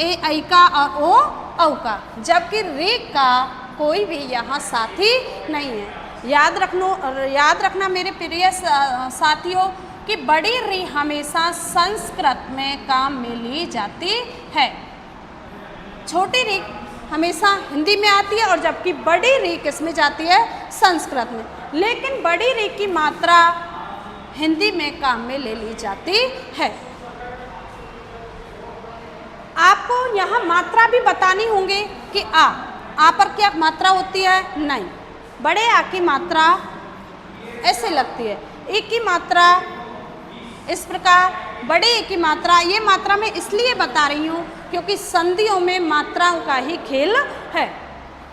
ए आई का और ओ औ का, जबकि री का कोई भी यहाँ साथी नहीं है। याद रखना मेरे प्रिय साथियों कि बड़ी री हमेशा संस्कृत में काम में ली जाती है। छोटी री हमेशा हिंदी में आती है और जबकि बड़ी री किस में जाती है? संस्कृत में। लेकिन बड़ी री की मात्रा हिंदी में काम में ले ली जाती है। आपको यहाँ मात्रा भी बतानी होंगी कि आ पर क्या मात्रा होती है? नहीं। बड़े आ की मात्रा ऐसे लगती है, ई की मात्रा इस प्रकार, बड़े ए की मात्रा, ये मात्रा मैं इसलिए बता रही हूँ क्योंकि संधियों में मात्राओं का ही खेल है।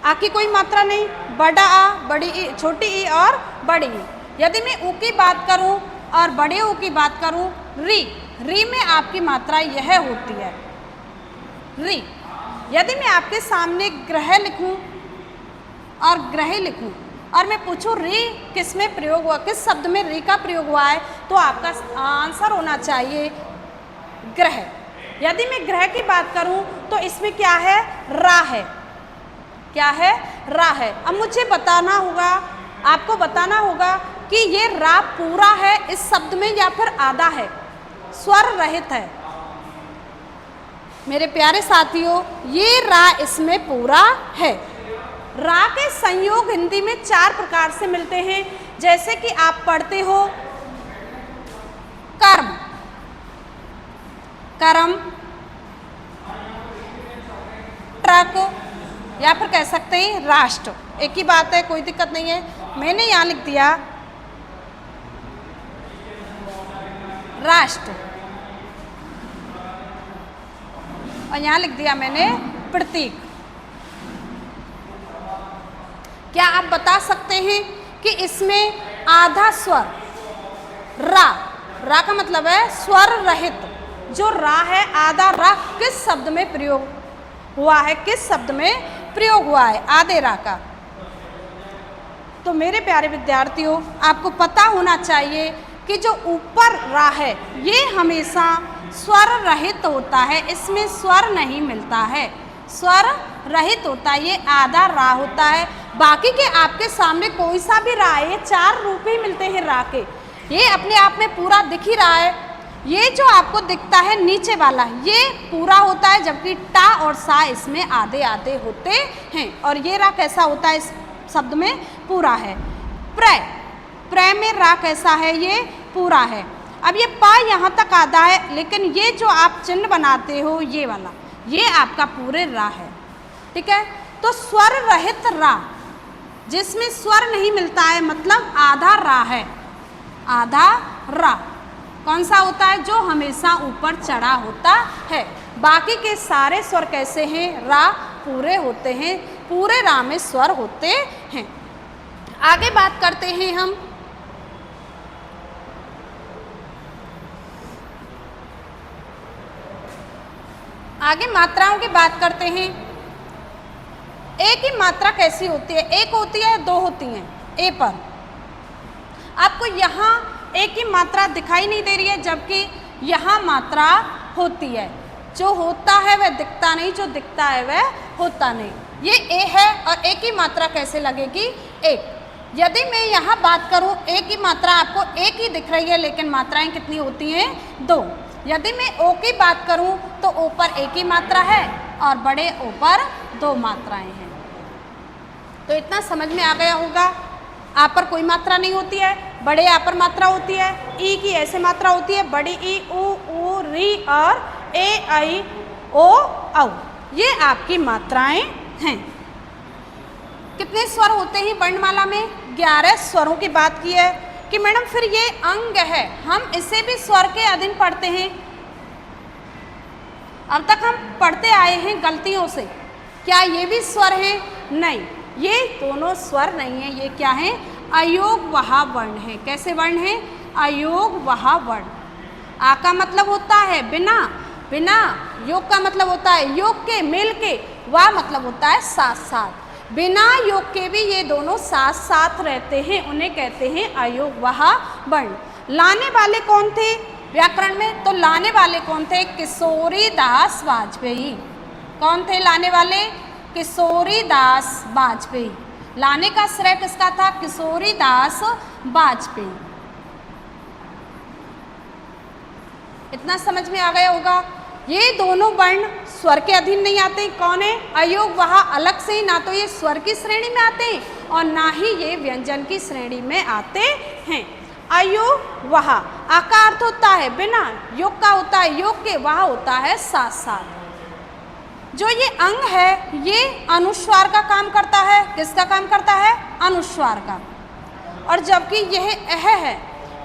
आ की कोई मात्रा नहीं, बड़ा आ, बड़ी ई, छोटी ई और बड़ी ई। यदि मैं ऊ की बात करूँ और बड़े ऊ की बात करूँ, री में आपकी मात्रा यह होती है, री। यदि मैं आपके सामने ग्रह लिखूं और ग्रह लिखूं और मैं पूछूं री किस में प्रयोग हुआ, किस शब्द में री का प्रयोग हुआ है, तो आपका आंसर होना चाहिए ग्रह। यदि मैं ग्रह की बात करूं तो इसमें क्या है? रा है। क्या है? रा है। अब मुझे बताना होगा, आपको बताना होगा कि ये रा पूरा है इस शब्द में या फिर आधा है, स्वर रहित है। मेरे प्यारे साथियों, ये रा इसमें पूरा है। रा के संयोग हिंदी में 4 प्रकार से मिलते हैं, जैसे कि आप पढ़ते हो कर्म, करम, ट्रक, या फिर कह सकते हैं राष्ट्र। एक ही बात है, कोई दिक्कत नहीं है। मैंने यहाँ लिख दिया राष्ट्र और यहाँ लिख दिया मैंने प्रतीक। क्या आप बता सकते हैं कि इसमें आधा स्वर रा का मतलब है स्वर रहित, जो रा है आधा रा किस शब्द में प्रयोग हुआ है? किस शब्द में प्रयोग हुआ है? आधे रा का। तो मेरे प्यारे विद्यार्थियों, आपको पता होना चाहिए कि जो ऊपर रा है ये हमेशा स्वर रहित होता है, इसमें स्वर नहीं मिलता है, स्वर रहित होता है, ये आधा रा होता है। बाकी के आपके सामने कोई सा भी रा है, 4 रूप ही मिलते हैं रा के, ये अपने आप में पूरा दिख ही रहा है। ये जो आपको दिखता है नीचे वाला ये पूरा होता है, जबकि टा और सा इसमें आधे आधे होते हैं। और ये रा कैसा होता है? इस शब्द में पूरा है। प्र में रा कैसा है? ये पूरा है। अब ये पा यहाँ तक आधा है, लेकिन ये जो आप चिन्ह बनाते हो ये वाला, ये आपका पूरे रा है। ठीक है, तो स्वर रहित रा, जिसमें स्वर नहीं मिलता है, मतलब आधा रा है। आधा रा कौन सा होता है? जो हमेशा ऊपर चढ़ा होता है। बाकी के सारे स्वर कैसे हैं? रा पूरे होते हैं, पूरे रा में स्वर होते हैं। आगे बात करते हैं हम आगे मात्राओं की बात करते हैं। ए की मात्रा कैसी होती है? एक होती है, 2 होती हैं। ए पर आपको यहाँ ए की मात्रा दिखाई नहीं दे रही है, जबकि यहाँ मात्रा होती है। जो होता है वह दिखता नहीं, जो दिखता है वह होता नहीं। ये ए है और ए की मात्रा कैसे लगेगी? एक। यदि मैं यहाँ बात करूँ ए की मात्रा आपको एक ही दिख रही है, लेकिन मात्राएं कितनी होती हैं? 2। यदि मैं ओ की बात करूँ तो ओ पर एक ही मात्रा है और बड़े ओ पर 2 मात्राएं हैं। तो इतना समझ में आ गया होगा। आ पर कोई मात्रा नहीं होती है, बड़े आ पर मात्रा होती है। ई की ऐसे मात्रा होती है, बड़ी ई, ऊ, री और ए, आई, ओ, औ। ये आपकी मात्राएं हैं। कितने स्वर होते हैं वर्णमाला में? 11 स्वरों की बात की है कि मैडम फिर ये अंग है, हम इसे भी स्वर के अधीन पढ़ते हैं। अब तक हम पढ़ते आए हैं गलतियों से, क्या ये भी स्वर है? नहीं, ये दोनों स्वर नहीं है। ये क्या है? अयोग वहा वर्ण है। कैसे वर्ण है? अयोग वहा वर्ण। आ का मतलब होता है बिना, बिना। योग का मतलब होता है योग के, मेल के। वाह मतलब होता है साथ साथ। बिना योग के भी ये दोनों साथ साथ रहते हैं, उन्हें कहते हैं अयोगवाह वर्ण। लाने वाले कौन थे व्याकरण में? तो लाने वाले कौन थे? किशोरीदास वाजपेयी। कौन थे लाने वाले? किशोरीदास वाजपेयी। लाने का श्रेय किसका था? किशोरीदास वाजपेयी। इतना समझ में आ गया होगा। ये दोनों वर्ण स्वर के अधीन नहीं आते। कौन है? अयोगवाह अलग से ही ना तो ये स्वर की श्रेणी में आते हैं और ना ही ये व्यंजन की श्रेणी में आते हैं। अयोगवाह आ का अर्थ होता है बिना, योग का होता है योग के, वाह होता है साथ साथ। जो ये अंग है ये अनुस्वार का काम करता है। किसका काम करता है? अनुस्वार का। और जबकि यह अह है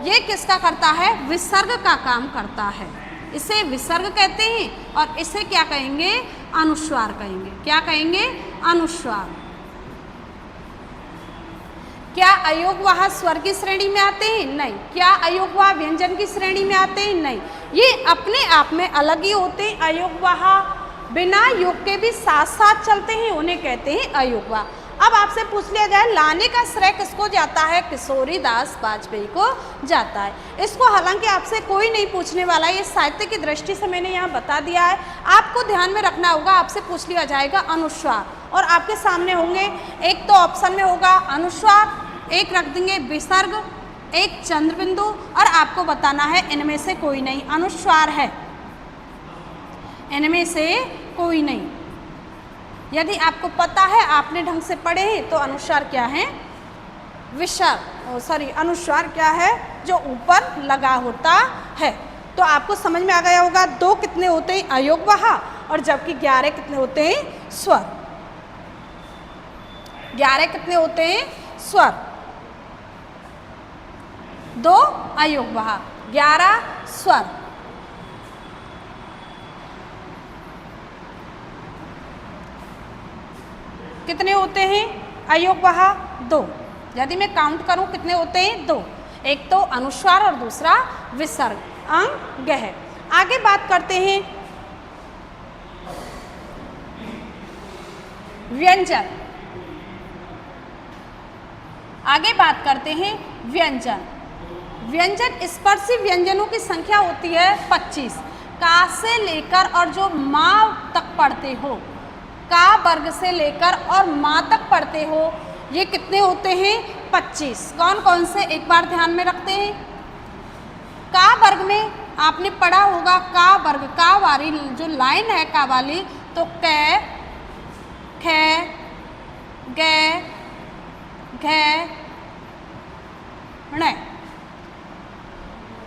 ये किसका करता है? विसर्ग का काम करता है। इसे विसर्ग कहते हैं और इसे क्या कहेंगे? अनुस्वार कहेंगे। क्या कहेंगे? अनुस्वार। क्या अयोगवाह स्वर की श्रेणी में आते हैं? नहीं। क्या अयोगवाह व्यंजन की श्रेणी में आते हैं? नहीं। ये अपने आप में अलग ही होते हैं। अयोगवाह बिना योग के भी साथ साथ चलते हैं, उन्हें कहते हैं अयोगवाह। अब आपसे पूछ लिया जाए लाने का श्रेय किसको जाता है? किशोरीदास वाजपेयी को जाता है। इसको हालांकि आपसे कोई नहीं पूछने वाला है, ये साहित्य की दृष्टि से मैंने यहाँ बता दिया है। आपको ध्यान में रखना होगा, आपसे पूछ लिया जाएगा अनुस्वार और आपके सामने होंगे, एक तो ऑप्शन में होगा अनुस्वार, एक रख देंगे विसर्ग, एक चंद्र बिंदु और आपको बताना है इनमें से कोई नहीं अनुस्वार है, इनमें से कोई नहीं। यदि आपको पता है, आपने ढंग से पढ़े हैं, तो अनुस्वार क्या है? अनुस्वार क्या है? जो ऊपर लगा होता है। तो आपको समझ में आ गया होगा 2 कितने होते हैं? अयोगवाह। और जबकि 11 कितने होते हैं? स्वर। 11 कितने होते हैं? स्वर। 2 अयोगवाह, 11 स्वर। कितने होते हैं अयोगवाह? 2। यदि मैं काउंट करूं कितने होते हैं? 2। एक तो अनुस्वार और दूसरा विसर्ग, अंग गह। आगे बात करते हैं व्यंजन। आगे बात करते हैं व्यंजन। व्यंजन स्पर्शी व्यंजनों की संख्या होती है 25। का से लेकर और जो माँ तक पढ़ते हो, का वर्ग से लेकर और माँ तक पढ़ते हो, ये कितने होते हैं? 25। कौन कौन से एक बार ध्यान में रखते हैं? का वर्ग में आपने पढ़ा होगा का वर्ग, का वाली जो लाइन है का वाली, तो कै, खे, गे, घे, ण।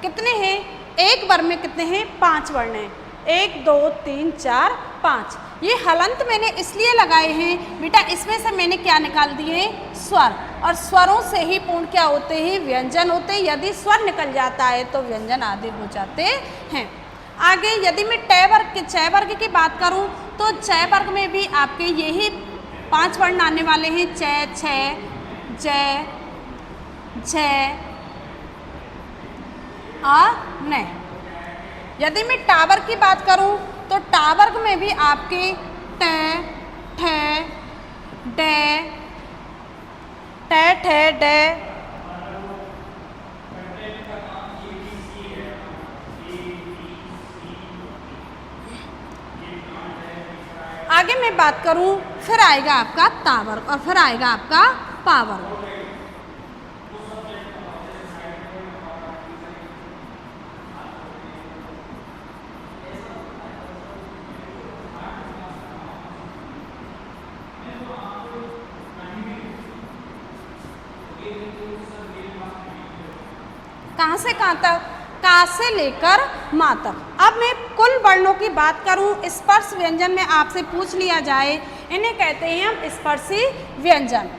कितने हैं? एक वर्ग में कितने हैं? 5 वर्ण हैं। 1 2 3 4 5। ये हलंत मैंने इसलिए लगाए हैं बेटा, इसमें से मैंने क्या निकाल दिए? स्वर। और स्वरों से ही पूर्ण क्या होते हैं? व्यंजन होते हैं। यदि स्वर निकल जाता है तो व्यंजन आदि हो जाते हैं। आगे यदि मैं चय वर्ग की बात करूं तो चय वर्ग में भी आपके यही 5 वर्ण आने वाले हैं। चय, छय, जय, झय और न। यदि मैं टावर की बात करूं तो टावर्ग में भी आपके ट, ठ, डे, ट, ठ, डे, आगे मैं बात करूं फिर आएगा आपका तावर्ग और फिर आएगा आपका पावर्ग। कहाँ से कहाँ तक? का से लेकर माँ तक। अब मैं कुल वर्णों की बात करूँ, स्पर्श व्यंजन में आपसे पूछ लिया जाए, इन्हें कहते हैं हम स्पर्शी व्यंजन,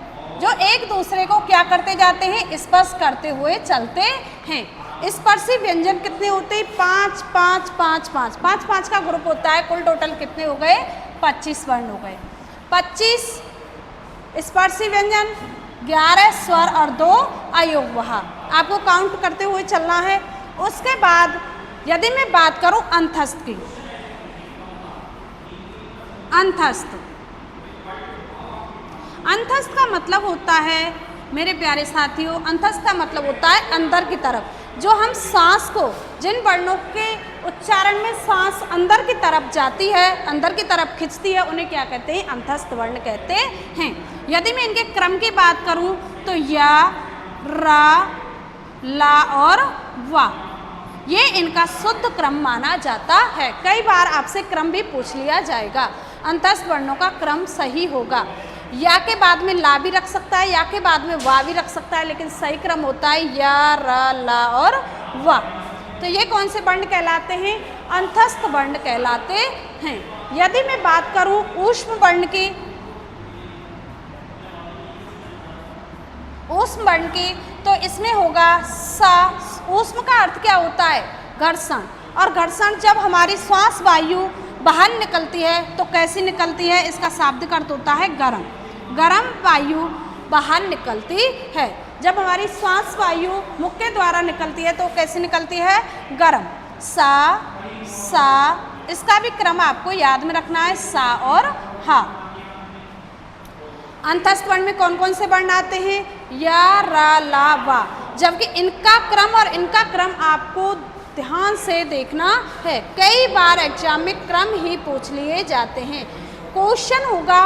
जो एक दूसरे को क्या करते जाते हैं? स्पर्श करते हुए चलते हैं। स्पर्शी व्यंजन कितने होते हैं? 5 5 5 5 5 5 का ग्रुप होता है। कुल टोटल कितने हो गए? 25 वर्ण हो गए। 25 स्पर्शी व्यंजन, 11 स्वर और 2 अयोगवाह। आपको काउंट करते हुए चलना है। उसके बाद यदि मैं बात करूं अंतस्थ की, अंतस्थ अंतस्थ का मतलब होता है मेरे प्यारे साथियों, अंतस्थ का मतलब होता है अंदर की तरफ। जो हम सांस को, जिन वर्णों के उच्चारण में सांस अंदर की तरफ जाती है, अंदर की तरफ खिंचती है, उन्हें क्या कहते हैं? अंतस्थ वर्ण कहते हैं। यदि मैं इनके क्रम की बात करूं तो या, रा, ला और वा, ये इनका शुद्ध क्रम माना जाता है। कई बार आपसे क्रम भी पूछ लिया जाएगा। अंतस्थ वर्णों का क्रम सही होगा, या के बाद में ला भी रख सकता है, या के बाद में वा भी रख सकता है, लेकिन सही क्रम होता है या, रा, ला और वा। तो ये कौन से वर्ण कहलाते हैं? अंतस्थ वर्ण कहलाते हैं। यदि मैं बात करूं ऊष्म वर्ण की, ऊष्म वर्ण की, तो इसमें होगा सा। ऊष्म का अर्थ क्या होता है? घर्षण। और घर्षण जब हमारी श्वास वायु बाहर निकलती है तो कैसी निकलती है? इसका शाब्दिक अर्थ होता है गरम। गरम वायु बाहर निकलती है। जब हमारी श्वास वायु मुख के द्वारा निकलती है तो कैसे निकलती है? गरम। सा, सा, इसका भी क्रम आपको याद में रखना है, सा और हा। अंतस्थ वर्ण में कौन कौन से वर्ण आते हैं? या, रा, ला, वा। जबकि इनका क्रम और इनका क्रम आपको ध्यान से देखना है। कई बार एग्जाम में क्रम ही पूछ लिए जाते हैं। क्वेश्चन होगा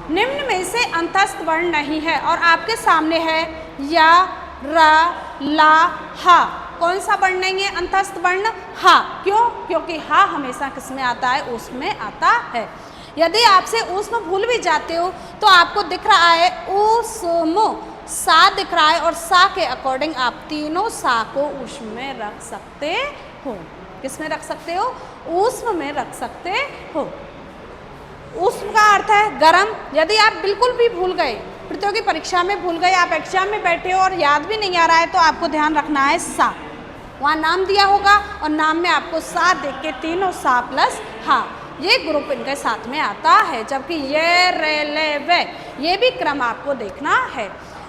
निम्न में से अंतस्थ वर्ण नहीं है, और आपके सामने है या, रा, ला, हा। कौन सा वर्ण नहीं है अंतस्थ वर्ण? हा। क्यों? क्योंकि हा हमेशा किस में आता है? ऊष्म में आता है। यदि आपसे ऊष्म भूल भी जाते हो तो आपको दिख रहा है ऊष्म, सा दिख रहा है, और सा के अकॉर्डिंग आप तीनों सा को ऊष्म में रख सकते हो। किस में रख सकते हो? ऊष्म में रख सकते हो। ऊष्म का अर्थ है गरम। यदि आप बिल्कुल भी भूल गए, प्रतियोगी परीक्षा में भूल गए, आप एग्जाम में बैठे हो और याद भी नहीं आ रहा है, तो आपको ध्यान रखना है सा। वहाँ नाम दिया होगा और नाम में आपको सा देख के तीनों सा प्लस हा, ये ग्रुप इनके साथ में आता है। जबकि ये, रे, ले, वे, ये भी क्रम आपको देखना है।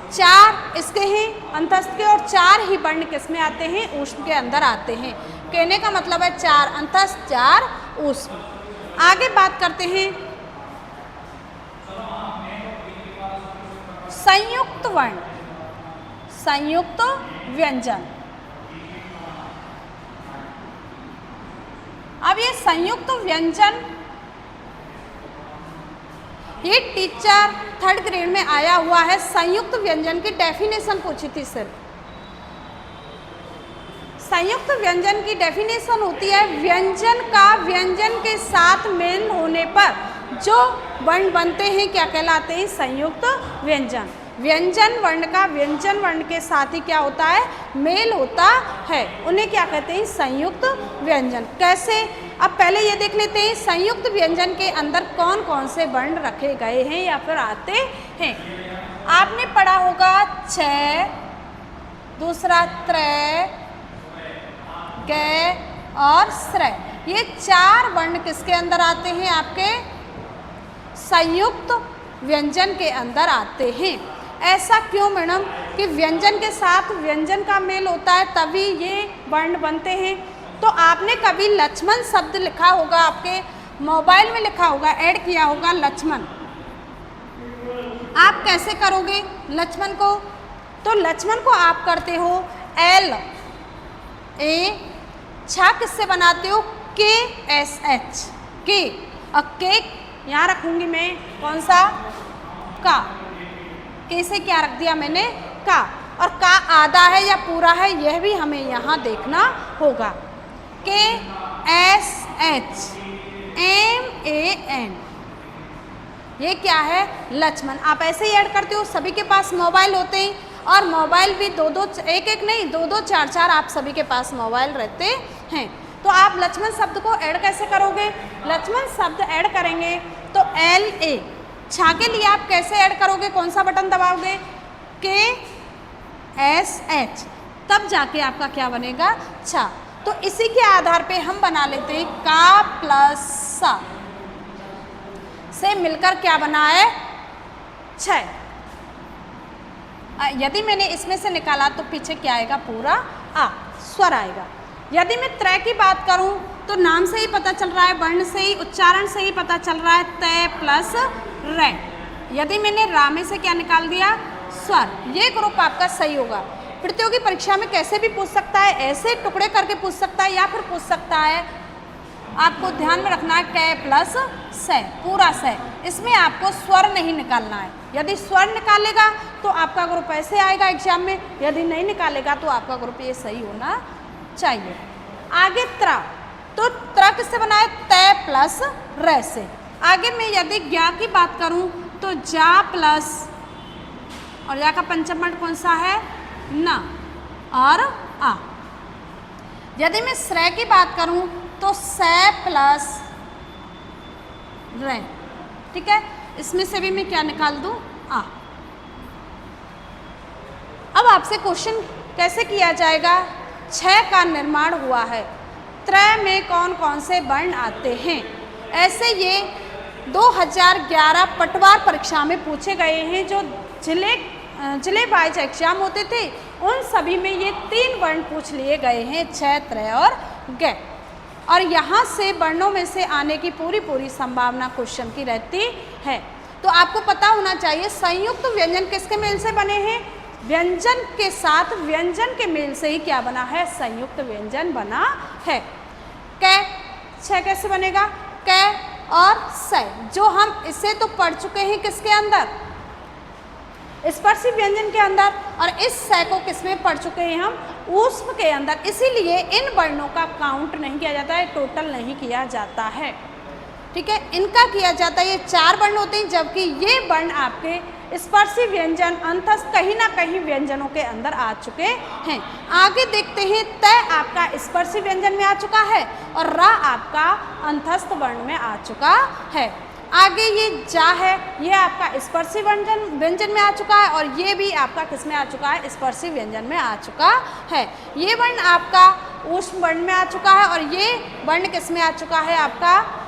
चार इसके ही अंतस्थ के और चार ही वर्ण किस में आते हैं? ऊष्म के अंदर आते हैं। कहने का मतलब है चार अंतस्थ, चार ऊष्म। आगे बात करते हैं संयुक्त वर्ण, संयुक्त व्यंजन। अब ये संयुक्त व्यंजन, ये टीचर 3rd ग्रेड में आया हुआ है। संयुक्त व्यंजन की डेफिनेशन पूछी थी सिर्फ। संयुक्त व्यंजन की डेफिनेशन होती है व्यंजन का व्यंजन के साथ मेल होने पर जो वर्ण बनते हैं क्या कहलाते हैं? संयुक्त व्यंजन। व्यंजन वर्ण का व्यंजन वर्ण के साथ ही क्या होता है? मेल होता है, उन्हें क्या कहते हैं? संयुक्त व्यंजन। कैसे? अब पहले ये देख लेते हैं संयुक्त व्यंजन के अंदर कौन कौन से वर्ण रखे गए हैं या फिर आते हैं। आपने पढ़ा होगा छ, दूसरा त्रय, गे और श्रय। ये चार वर्ण किसके अंदर आते हैं? आपके संयुक्त व्यंजन के अंदर आते हैं। ऐसा क्यों मैडम? कि व्यंजन के साथ व्यंजन का मेल होता है तभी ये वर्ण बनते हैं। तो आपने कभी लक्ष्मण शब्द लिखा होगा, आपके मोबाइल में लिखा होगा, ऐड किया होगा लक्ष्मण। आप कैसे करोगे लक्ष्मण को? तो लक्ष्मण को आप करते हो L A, छा किससे बनाते हो? K S H, के। और के यहाँ रखूंगी मैं कौन सा? का। के से क्या रख दिया मैंने? का। और का आधा है या पूरा है यह भी हमें यहाँ देखना होगा। K S H M A N, ये क्या है? लक्ष्मण। आप ऐसे ही ऐड करते हो। सभी के पास मोबाइल होते हैं, और मोबाइल भी दो दो, एक एक नहीं, दो दो चार चार आप सभी के पास मोबाइल रहते हैं। तो आप लक्ष्मण शब्द को ऐड कैसे करोगे? लक्ष्मण शब्द ऐड करेंगे तो L A। छा के लिए आप कैसे ऐड करोगे? कौन सा बटन दबाओगे? के एस एच, तब जाके आपका क्या बनेगा? छा। तो इसी के आधार पे हम बना लेते हैं का प्लस सा से मिलकर क्या बना है? छ। यदि मैंने इसमें से निकाला तो पीछे क्या आएगा? पूरा आ, स्वर आएगा। यदि मैं त्रय की बात करूं तो नाम से ही पता चल रहा है, वर्ण से ही, उच्चारण से ही पता चल रहा है, तय प्लस रै। यदि मैंने रा में से क्या निकाल दिया, स्वर, ये ग्रुप आपका सही होगा। प्रतियोगी परीक्षा में कैसे भी पूछ सकता है, ऐसे टुकड़े करके पूछ सकता है, या फिर पूछ सकता है, आपको ध्यान में रखना है कै प्लस से, पूरा से, इसमें आपको स्वर नहीं निकालना है। यदि स्वर निकालेगा तो आपका ग्रुप ऐसे आएगा एग्जाम में, यदि नहीं निकालेगा तो आपका ग्रुप ये सही होना चाहिए। आगे त्रा, तो त्रा किससे बना है, तय प्लस रे से। आगे मैं यदि ज्ञा की बात करूं तो जा प्लस, और या का पंचम वर्ण कौन सा है, न और आ। यदि मैं श्रेय की बात करूं तो से प्लस रे, ठीक है, इसमें से भी मैं क्या निकाल दूं, आ। अब आपसे क्वेश्चन कैसे किया जाएगा, 6 का निर्माण हुआ है, त्रय में कौन कौन से वर्ण आते हैं। ऐसे ये 2011 पटवार परीक्षा में पूछे गए हैं, जो जिले वाइज एग्जाम होते थे उन सभी में ये 3 वर्ण पूछ लिए गए हैं, 6, त्रय और गे। और यहाँ से वर्णों में से आने की पूरी संभावना क्वेश्चन की रहती है। तो आपको पता होना चाहिए संयुक्त व्यंजन किसके मेल से बने हैं, व्यंजन के साथ व्यंजन के मेल से ही क्या बना है, संयुक्त व्यंजन बना है। कै 6 कैसे बनेगा, कै और से, जो हम इसे तो पढ़ चुके हैं किसके अंदर, स्पर्शी व्यंजन के अंदर, और इस से को किसमें पढ़ चुके हैं हम, ऊष्म के अंदर। इसीलिए इन वर्णों का काउंट नहीं किया जाता है, टोटल नहीं किया जाता है, ठीक है, इनका किया जाता है। ये 4 वर्ण होते हैं, जबकि ये वर्ण आपके स्पर्शी व्यंजन अंतस्थ कहीं ना कहीं व्यंजनों के अंदर आ चुके हैं। आगे देखते हैं, तय आपका स्पर्शी व्यंजन में आ चुका है और रा आपका अंतस्थ वर्ण में आ चुका है। आगे ये जा है, ये आपका स्पर्शी व्यंजन में आ चुका है, और ये भी आपका किस में आ चुका है, स्पर्शी व्यंजन में आ चुका है। ये वर्ण आपका ऊष्म वर्ण में आ चुका है, और ये वर्ण किस में आ चुका है, आपका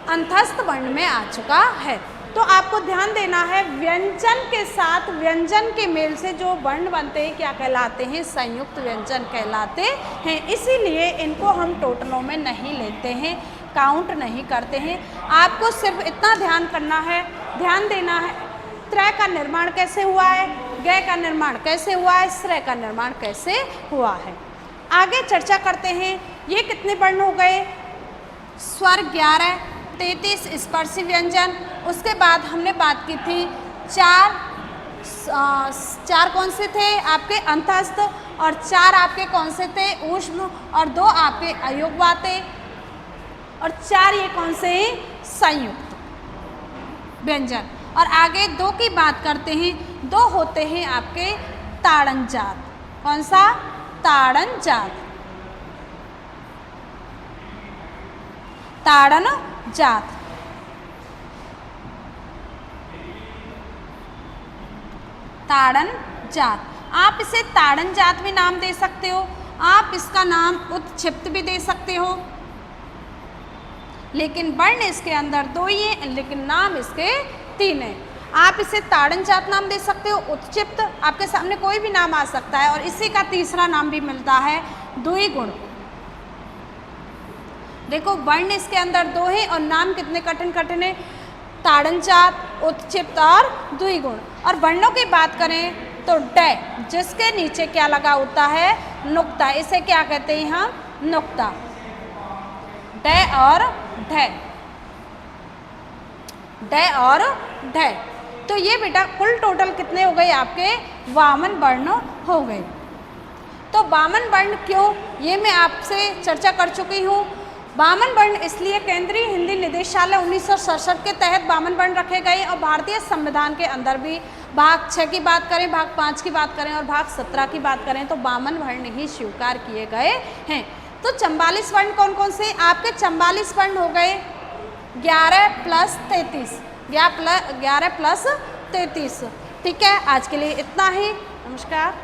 अंतस्थ वर्ण में आ चुका है। तो आपको ध्यान देना है, व्यंजन के साथ व्यंजन के मेल से जो वर्ण बनते हैं क्या कहलाते हैं, संयुक्त व्यंजन कहलाते हैं। इसीलिए इनको हम टोटलों में नहीं लेते हैं, काउंट नहीं करते हैं। आपको सिर्फ इतना ध्यान करना है, ध्यान देना है, त्रय का निर्माण कैसे हुआ है, गय का निर्माण कैसे हुआ है, श्रेय का निर्माण कैसे हुआ है। आगे चर्चा करते हैं, ये कितने वर्ण हो गए, स्वर 11, 33 स्पर्शी व्यंजन। उसके बाद हमने बात की थी 4 कौन से थे आपके अंतस्थ, और 4 आपके कौन से थे ऊष्म, और 2 आपके अयोग्यवाते, और 4 ये कौन से हैं, संयुक्त व्यंजन। और आगे 2 की बात करते हैं, 2 होते हैं आपके ताड़न जात। कौन सा, ताड़न जात, ताड़न जात। ताड़न जात, आप इसे ताड़न जात भी नाम दे सकते हो, आप इसका नाम उत्क्षिप्त भी दे सकते हो, लेकिन वर्ण इसके अंदर 2 ही है, लेकिन नाम इसके 3 है। आप इसे ताड़न जात नाम दे सकते हो, उत्क्षिप्त आपके सामने कोई भी नाम आ सकता है, और इसी का तीसरा नाम भी मिलता है द्विगुण। देखो वर्ण इसके अंदर 2 हैं और नाम कितने कठिन कठिन है, ताड़न जात, उत्क्षिप्त और द्विगुण। और वर्णों की बात करें तो डे, जिसके नीचे क्या लगा होता है, नुक्ता, इसे क्या कहते हैं हम, नुक्ता। डे और ढे, डे और ढे। तो ये बेटा कुल टोटल कितने हो गए आपके, 52 वर्ण हो गए। तो 52 वर्ण क्यों, ये मैं आपसे चर्चा कर चुकी हूँ। 52 वर्ण इसलिए केंद्रीय हिंदी निदेशालय 1967 के तहत 52 वर्ण रखे गए, और भारतीय संविधान के अंदर भी भाग 6 की बात करें, भाग 5 की बात करें और भाग 17 की बात करें तो 52 वर्ण ही स्वीकार किए गए हैं। तो 44 वर्ण कौन कौन से, आपके 44 वर्ण हो गए 11 + 33, 11 + 33। ठीक है, आज के लिए इतना ही, नमस्कार।